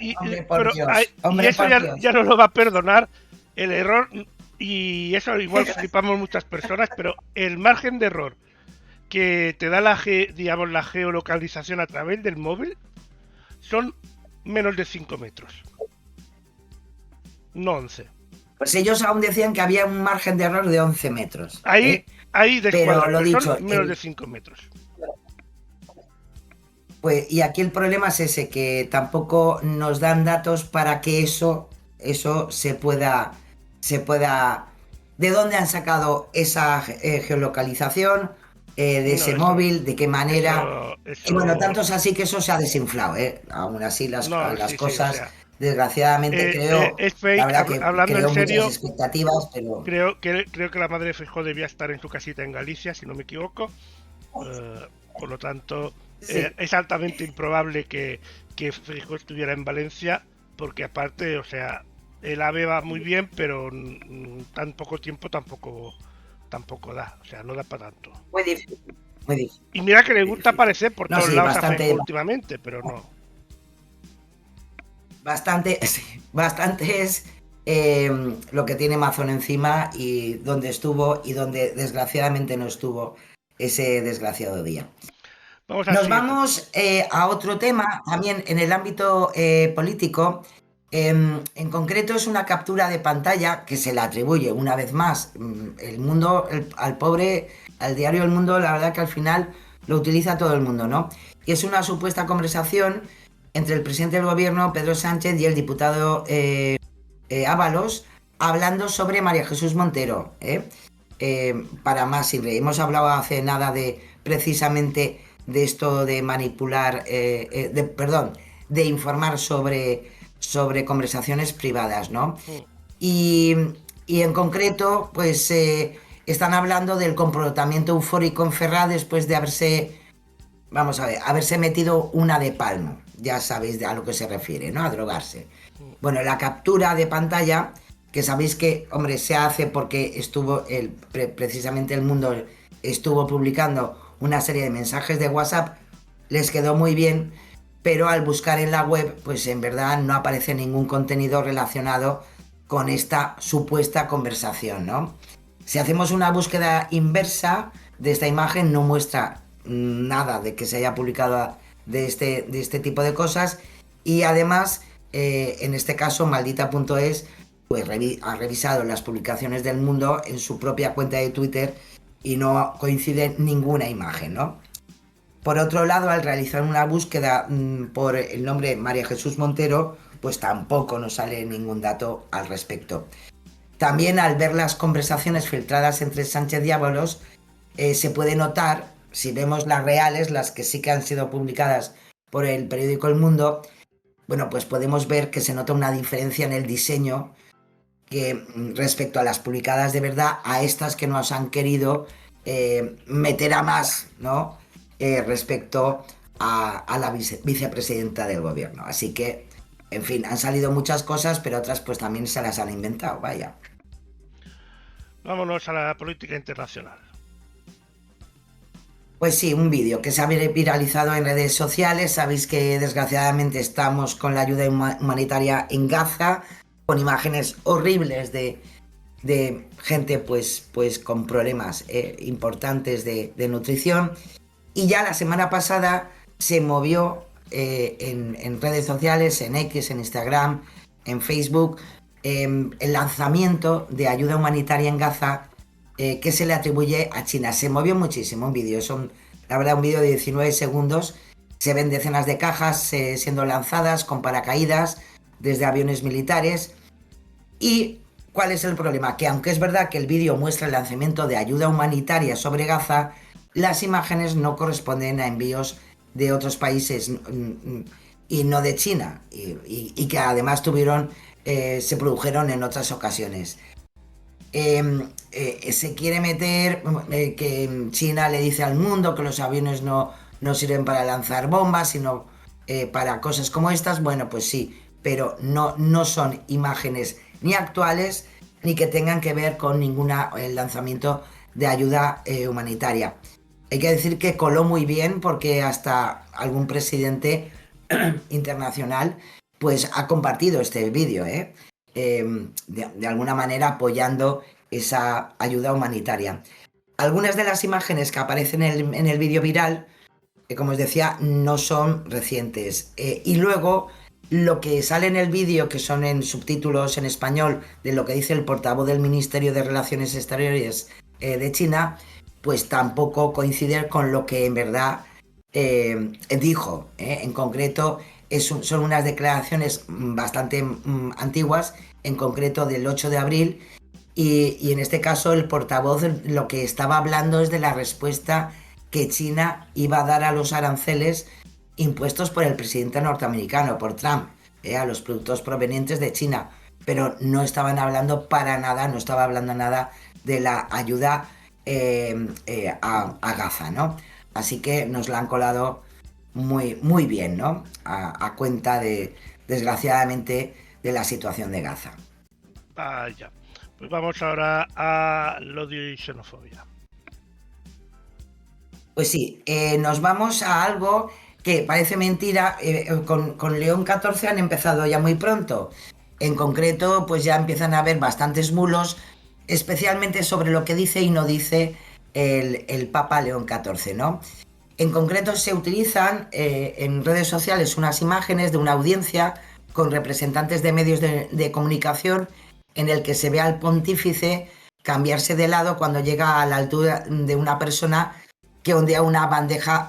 pero eso ya no lo va a perdonar el error, y eso igual flipamos muchas personas, pero el margen de error que te da la geolocalización a través del móvil son menos de 5 metros, no 11. Pues ellos aún decían que había un margen de error de 11 metros. Ahí pero lo dicho, menos de 5 metros. Pues, y aquí el problema es ese, que tampoco nos dan datos para que eso se pueda... ¿De dónde han sacado esa geolocalización? De ese móvil, de qué manera... Y bueno, tanto es así que eso se ha desinflado, ¿eh? Aún así las cosas... Sí, o sea, Desgraciadamente creo, es la fake. verdad que Hablando en creo muchas serio, expectativas, pero creo que la madre de Feijóo debía estar en su casita en Galicia, si no me equivoco. Por lo tanto, sí. es altamente improbable que Feijóo estuviera en Valencia, porque aparte, o sea, el AVE va muy bien, pero tan poco tiempo tampoco da, o sea, no da para tanto. Muy difícil, muy difícil. Y mira que le Muy gusta difícil. aparecer por No, todos sí, lados a Feijóo últimamente, pero no. sí, bastante es lo que tiene Amazon encima y donde estuvo y donde desgraciadamente no estuvo ese desgraciado día. Vamos al Nos siguiente. vamos a otro tema, también en el ámbito político. En concreto es una captura de pantalla que se le atribuye una vez más el mundo, al pobre, al diario El Mundo, la verdad que al final lo utiliza todo el mundo, ¿no? Y es una supuesta conversación entre el presidente del gobierno, Pedro Sánchez, y el diputado Ábalos, hablando sobre María Jesús Montero. Para más, hemos hablado hace nada de precisamente de esto de manipular, de informar sobre conversaciones privadas, ¿no? Y en concreto, pues están hablando del comportamiento eufórico en Ferraz después de haberse metido una de palmo. Ya sabéis a lo que se refiere, ¿no? A drogarse. Bueno, la captura de pantalla, que sabéis que, hombre, se hace porque precisamente El Mundo estuvo publicando una serie de mensajes de WhatsApp, les quedó muy bien, pero al buscar en la web, pues en verdad no aparece ningún contenido relacionado con esta supuesta conversación, ¿no? Si hacemos una búsqueda inversa de esta imagen, no muestra nada de que se haya publicado de este tipo de cosas, y además, en este caso, Maldita.es pues ha revisado las publicaciones del Mundo en su propia cuenta de Twitter y no coincide ninguna imagen, ¿no? Por otro lado, al realizar una búsqueda por el nombre María Jesús Montero, pues tampoco nos sale ningún dato al respecto. También al ver las conversaciones filtradas entre Sánchez y Ábalos, se puede notar, si vemos las reales, las que sí que han sido publicadas por el periódico El Mundo, bueno, pues podemos ver que se nota una diferencia en el diseño que respecto a las publicadas de verdad, a estas que nos han querido meter a más, ¿no? Respecto a la vicepresidenta del gobierno. Así que, en fin, han salido muchas cosas, pero otras pues también se las han inventado, vaya. Vámonos a la política internacional. Pues sí, un vídeo que se ha viralizado en redes sociales. Sabéis que desgraciadamente estamos con la ayuda humanitaria en Gaza, con imágenes horribles de gente pues con problemas importantes de nutrición. Y ya la semana pasada se movió en redes sociales, en X, en Instagram, en Facebook, el lanzamiento de ayuda humanitaria en Gaza que se le atribuye a China. Se movió muchísimo un vídeo, la verdad, un vídeo de 19 segundos. Se ven decenas de cajas siendo lanzadas con paracaídas desde aviones militares. ¿Y cuál es el problema? Que aunque es verdad que el vídeo muestra el lanzamiento de ayuda humanitaria sobre Gaza, las imágenes no corresponden a envíos de otros países y no de China, y que además se produjeron en otras ocasiones. Se quiere meter que China le dice al mundo que los aviones no sirven para lanzar bombas, sino para cosas como estas. Bueno, pues sí, pero no son imágenes ni actuales ni que tengan que ver con el lanzamiento de ayuda humanitaria. Hay que decir que coló muy bien porque hasta algún presidente internacional pues ha compartido este vídeo, de alguna manera apoyando esa ayuda humanitaria. Algunas de las imágenes que aparecen en el vídeo viral, como os decía, no son recientes. Y luego lo que sale en el vídeo, que son en subtítulos en español de lo que dice el portavoz del Ministerio de Relaciones Exteriores de China, pues tampoco coincide con lo que en verdad dijo. En concreto, son unas declaraciones bastante antiguas, en concreto del 8 de abril, y en este caso el portavoz lo que estaba hablando es de la respuesta que China iba a dar a los aranceles impuestos por el presidente norteamericano, por Trump. a los productos provenientes de China, pero no estaban hablando para nada, no estaba hablando nada de la ayuda a Gaza, ¿no? Así que nos la han colado muy bien, ¿no? A cuenta desgraciadamente, de la situación de Gaza. Vaya, pues vamos ahora al odio y xenofobia. Pues sí, nos vamos a algo que parece mentira. Con León XIV han empezado ya muy pronto. En concreto, pues ya empiezan a haber bastantes bulos, especialmente sobre lo que dice y no dice el Papa León XIV, ¿no? En concreto se utilizan en redes sociales unas imágenes de una audiencia con representantes de medios de comunicación en el que se ve al pontífice cambiarse de lado cuando llega a la altura de una persona que ondea una bandera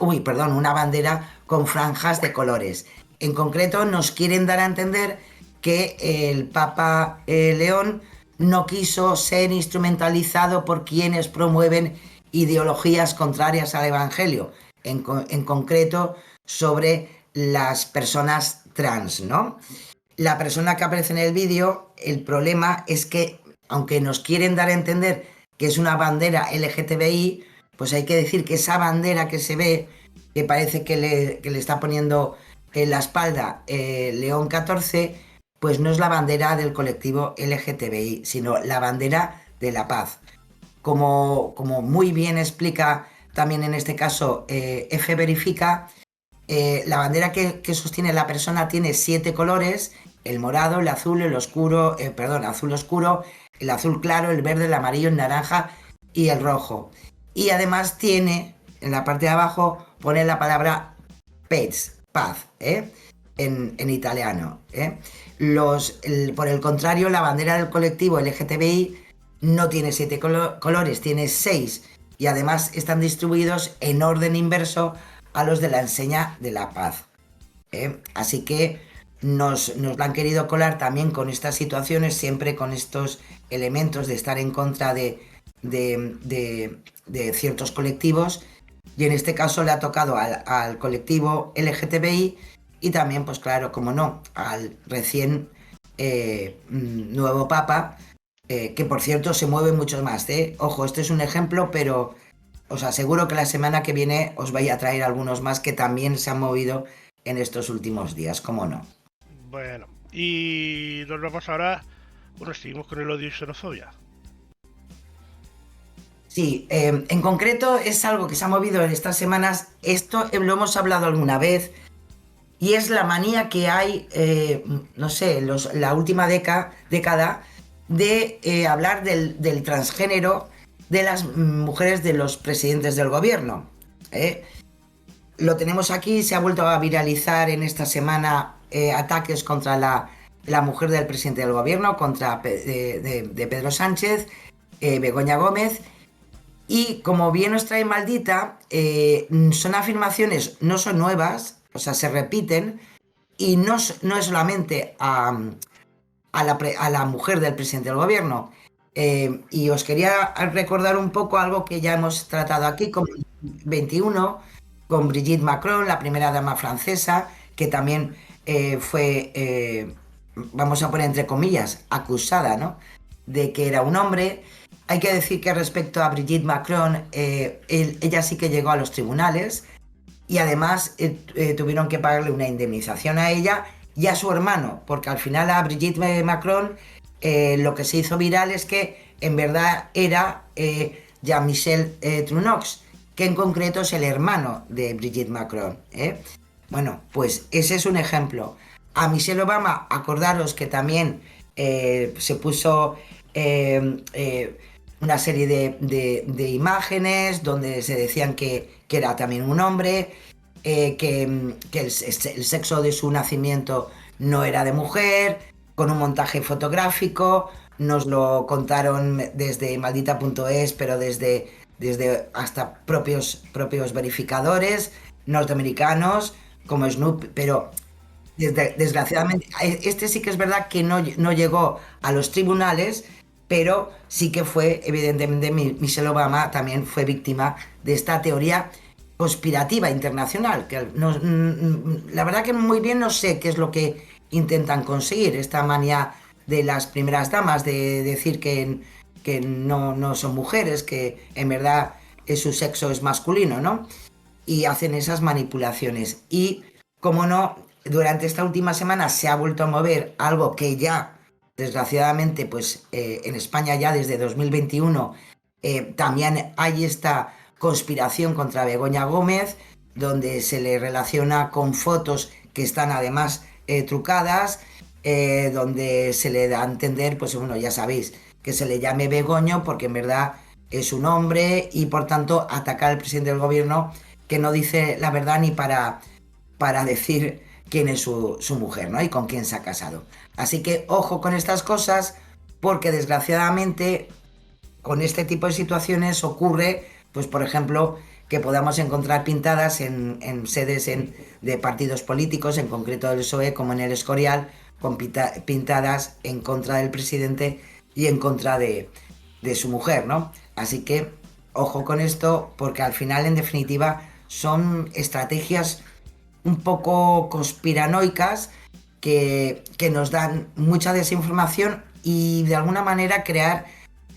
con franjas de colores. En concreto nos quieren dar a entender que el Papa León no quiso ser instrumentalizado por quienes promueven ideologías contrarias al Evangelio, en concreto sobre las personas trans, ¿no? La persona que aparece en el vídeo, el problema es que, aunque nos quieren dar a entender que es una bandera LGTBI, pues hay que decir que esa bandera que se ve, que parece que le está poniendo en la espalda León XIV, pues no es la bandera del colectivo LGTBI, sino la bandera de la paz. Como muy bien explica también en este caso F Verifica, la bandera que sostiene la persona tiene 7 colores: el morado, el azul, azul oscuro, el azul claro, el verde, el amarillo, el naranja y el rojo. Y además tiene, en la parte de abajo, pone la palabra paz, en italiano. Por el contrario, la bandera del colectivo LGTBI no tiene 7 colores, tiene 6, y además están distribuidos en orden inverso a los de la enseña de la paz. Así que nos la han querido colar también con estas situaciones, siempre con estos elementos de estar en contra de ciertos colectivos, y en este caso le ha tocado al colectivo LGTBI y también, pues claro, como no, al recién nuevo Papa, que por cierto se mueve mucho más, Ojo, este es un ejemplo, pero os aseguro que la semana que viene os voy a traer algunos más que también se han movido en estos últimos días, ¿cómo no? Bueno, y nos vamos ahora, seguimos con el odio y xenofobia. Sí, en concreto es algo que se ha movido en estas semanas. Esto lo hemos hablado alguna vez, y es la manía que hay, la última década de hablar del transgénero de las mujeres de los presidentes del gobierno. Lo tenemos aquí, se ha vuelto a viralizar en esta semana ataques contra la mujer del presidente del gobierno, de Pedro Sánchez, Begoña Gómez. Y como bien os trae Maldita, son afirmaciones, no son nuevas, o sea, se repiten, y no es solamente a la mujer del presidente del gobierno. Y os quería recordar un poco algo que ya hemos tratado aquí con 21, con Brigitte Macron, la primera dama francesa, que también fue, vamos a poner entre comillas, acusada, ¿no?, de que era un hombre. Hay que decir que respecto a Brigitte Macron, ella sí que llegó a los tribunales, y además tuvieron que pagarle una indemnización a ella y a su hermano, porque al final a Brigitte Macron lo que se hizo viral es que en verdad era Jean-Michel Trunox, que en concreto es el hermano de Brigitte Macron. Bueno, pues ese es un ejemplo. A Michelle Obama, acordaros que también se puso una serie de imágenes donde se decían que era también un hombre, que el sexo de su nacimiento no era de mujer, con un montaje fotográfico. Nos lo contaron desde maldita.es, pero desde hasta propios verificadores norteamericanos como Snoop, pero desgraciadamente este sí que es verdad que no llegó a los tribunales, pero sí que fue, evidentemente, Michelle Obama también fue víctima de esta teoría conspirativa internacional, que la verdad que muy bien no sé qué es lo que intentan conseguir, esta manía de las primeras damas de decir que no son mujeres, que en verdad su sexo es masculino, ¿no? Y hacen esas manipulaciones. Y, como no, durante esta última semana se ha vuelto a mover algo que ya, desgraciadamente, pues en España ya desde 2021 también hay esta conspiración contra Begoña Gómez, donde se le relaciona con fotos que están además trucadas, donde se le da a entender, pues bueno, ya sabéis, que se le llame Begoño porque en verdad es un hombre y por tanto atacar al presidente del gobierno que no dice la verdad ni para decir quién es su mujer, ¿no? Y con quién se ha casado. Así que ojo con estas cosas, porque desgraciadamente con este tipo de situaciones ocurre, pues por ejemplo, que podamos encontrar pintadas en sedes de partidos políticos, en concreto del PSOE, como en el Escorial, con pintadas en contra del presidente y en contra de su mujer, ¿no? Así que ojo con esto, porque al final, en definitiva, son estrategias un poco conspiranoicas que nos dan mucha desinformación y de alguna manera crear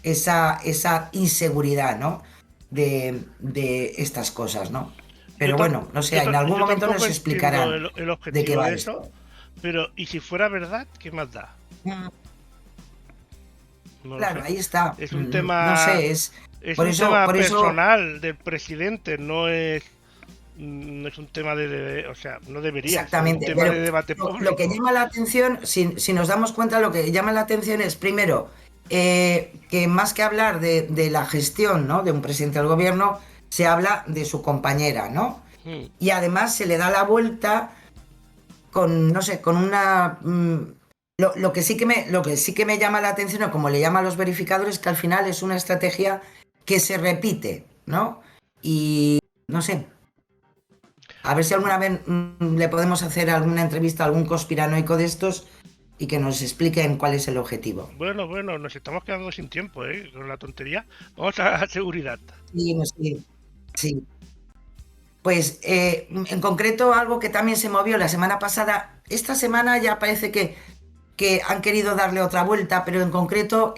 esa inseguridad, ¿no? De estas cosas, ¿no? Pero bueno, no sé, en algún momento nos explicarán el objetivo de qué va de esto. eso, pero ¿y si fuera verdad, qué más da? No Claro, sé. ahí está. Es un tema, no sé, es por eso, tema personal del presidente, no es un tema o sea, no debería exactamente, ser un tema pero de debate público. lo que llama la atención, si nos damos cuenta, lo que llama la atención es, primero, que más que hablar de la gestión, ¿no?, de un presidente del gobierno, se habla de su compañera, ¿no? Y además se le da la vuelta con, no sé, con una... Lo que sí que me llama la atención, o como le llaman los verificadores, que al final es una estrategia que se repite, ¿no? Y no sé, a ver si alguna vez le podemos hacer alguna entrevista a algún conspiranoico de estos y que nos expliquen cuál es el objetivo. Bueno, nos estamos quedando sin tiempo, con la tontería. Vamos a seguridad. Sí. Pues en concreto, algo que también se movió la semana pasada, esta semana ya parece que han querido darle otra vuelta, pero en concreto,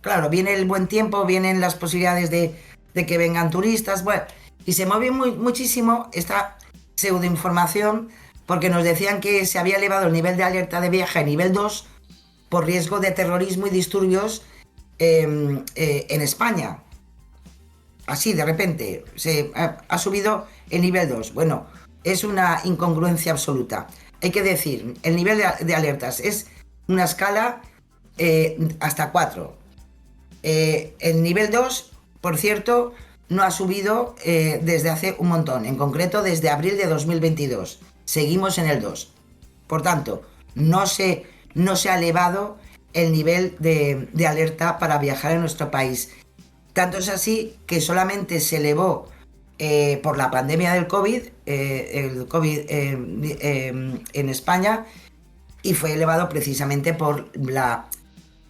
claro, viene el buen tiempo, vienen las posibilidades de que vengan turistas, bueno, y se movió muchísimo esta pseudoinformación porque nos decían que se había elevado el nivel de alerta de viaje a nivel 2 por riesgo de terrorismo y disturbios en España. Así, de repente, se ha subido el nivel 2. Bueno, es una incongruencia absoluta. Hay que decir, el nivel de alertas es una escala hasta 4. El nivel 2, por cierto, no ha subido desde hace un montón, en concreto desde abril de 2022. Seguimos en el 2. Por tanto, no se ha elevado el nivel de alerta para viajar en nuestro país. Tanto es así que solamente se elevó por la pandemia del COVID, en España, y fue elevado precisamente por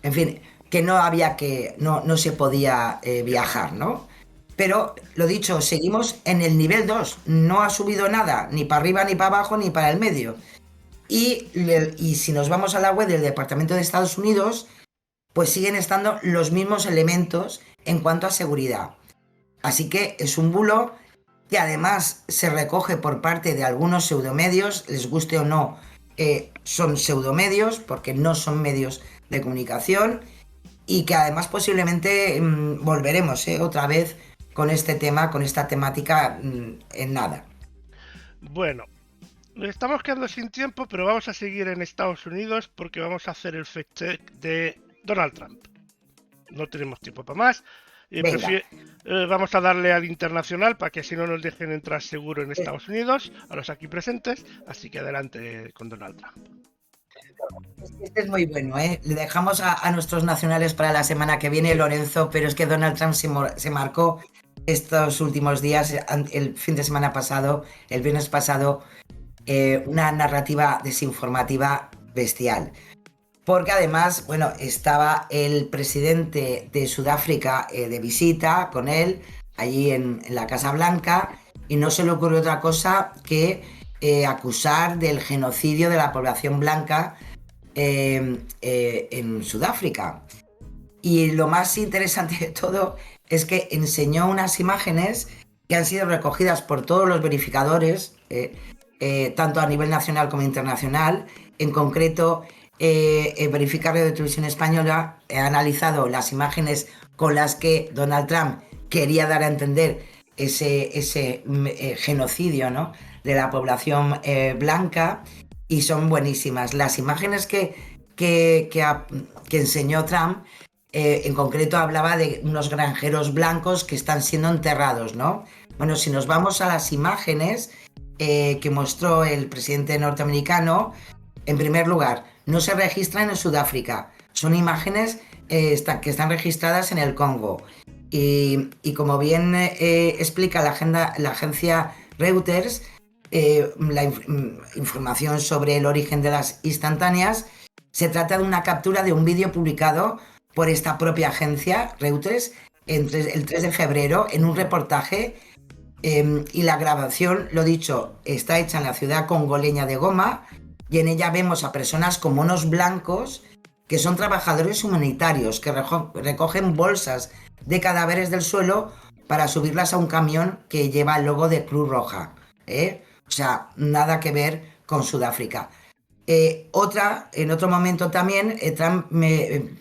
en fin, que no se podía viajar, ¿no? Pero, lo dicho, seguimos en el nivel 2, no ha subido nada, ni para arriba, ni para abajo, ni para el medio. Y si nos vamos a la web del Departamento de Estados Unidos, pues siguen estando los mismos elementos en cuanto a seguridad. Así que es un bulo que además se recoge por parte de algunos pseudomedios, les guste o no, son pseudomedios porque no son medios de comunicación, y que además posiblemente volveremos otra vez con este tema, con esta temática en nada. Bueno, nos estamos quedando sin tiempo, pero vamos a seguir en Estados Unidos porque vamos a hacer el fact check de Donald Trump. No tenemos tiempo para más. Vamos a darle al internacional para que así no nos dejen entrar seguro en Estados Unidos, a los aquí presentes. Así que adelante con Donald Trump. Este es muy bueno, ¿eh? Le dejamos a nuestros nacionales para la semana que viene, Lorenzo, pero es que Donald Trump se marcó estos últimos días, el fin de semana pasado, el viernes pasado, una narrativa desinformativa bestial. Porque además, bueno, estaba el presidente de Sudáfrica de visita con él, allí en la Casa Blanca, y no se le ocurrió otra cosa que acusar del genocidio de la población blanca en Sudáfrica. Y lo más interesante de todo es que enseñó unas imágenes que han sido recogidas por todos los verificadores, tanto a nivel nacional como internacional. En concreto, Verificar de Televisión Española ha analizado las imágenes con las que Donald Trump quería dar a entender ese genocidio, ¿no?, de la población blanca, y son buenísimas. Las imágenes que enseñó Trump, en concreto hablaba de unos granjeros blancos que están siendo enterrados, ¿no? Bueno, si nos vamos a las imágenes que mostró el presidente norteamericano, en primer lugar, no se registran en Sudáfrica. Son imágenes que están registradas en el Congo. Y como bien explica la agencia Reuters, la información sobre el origen de las instantáneas, se trata de una captura de un vídeo publicado por esta propia agencia Reuters el 3 de febrero en un reportaje, y la grabación, lo dicho, está hecha en la ciudad congoleña de Goma, y en ella vemos a personas con monos blancos que son trabajadores humanitarios que recogen bolsas de cadáveres del suelo para subirlas a un camión que lleva el logo de Cruz Roja, o sea, nada que ver con Sudáfrica. En otro momento también, Trump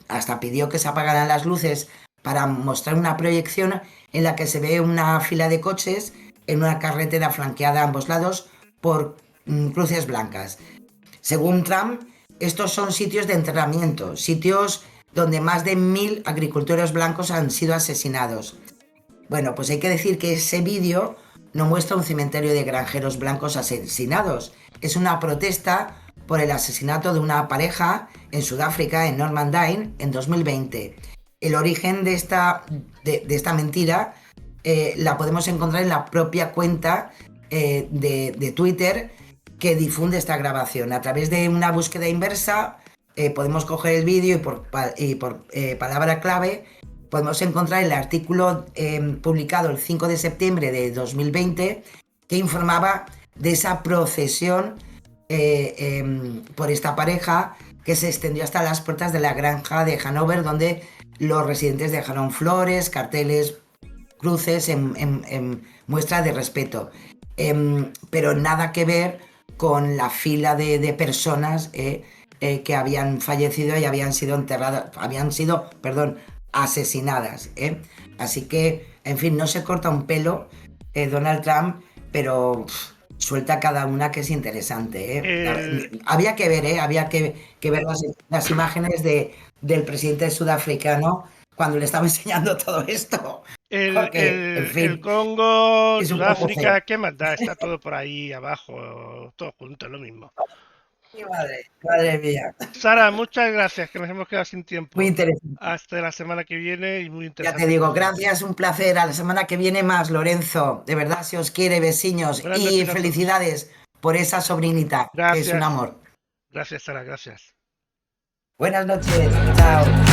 hasta pidió que se apagaran las luces para mostrar una proyección en la que se ve una fila de coches en una carretera flanqueada a ambos lados por cruces blancas. Según Trump, estos son sitios de enterramiento, sitios donde más de 1000 agricultores blancos han sido asesinados. Bueno, pues hay que decir que ese vídeo no muestra un cementerio de granjeros blancos asesinados. Es una protesta por el asesinato de una pareja en Sudáfrica, en Normandie, en 2020. El origen de esta mentira la podemos encontrar en la propia cuenta de Twitter que difunde esta grabación. A través de una búsqueda inversa podemos coger el vídeo y por palabra clave podemos encontrar el artículo publicado el 5 de septiembre de 2020 que informaba de esa procesión por esta pareja que se extendió hasta las puertas de la granja de Hanover, donde los residentes dejaron flores, carteles, cruces en muestra de respeto. Pero nada que ver con la fila de personas que habían fallecido y habían sido asesinadas. Así que, en fin, no se corta un pelo Donald Trump, pero suelta cada una que es interesante. Había que ver las imágenes del presidente sudafricano cuando le estaba enseñando todo esto. El Congo, Sudáfrica, ¿qué más da? Está todo por ahí abajo, todo junto, es lo mismo. Mi madre mía. Sara, muchas gracias, que nos hemos quedado sin tiempo. Muy interesante. Hasta la semana que viene y muy interesante. Ya te digo, gracias, un placer. A la semana que viene más, Lorenzo. De verdad, si os quiere, besiños. Y felicidades por esa sobrinita, gracias. que es un amor. Gracias, Sara, gracias. Buenas noches. Chao.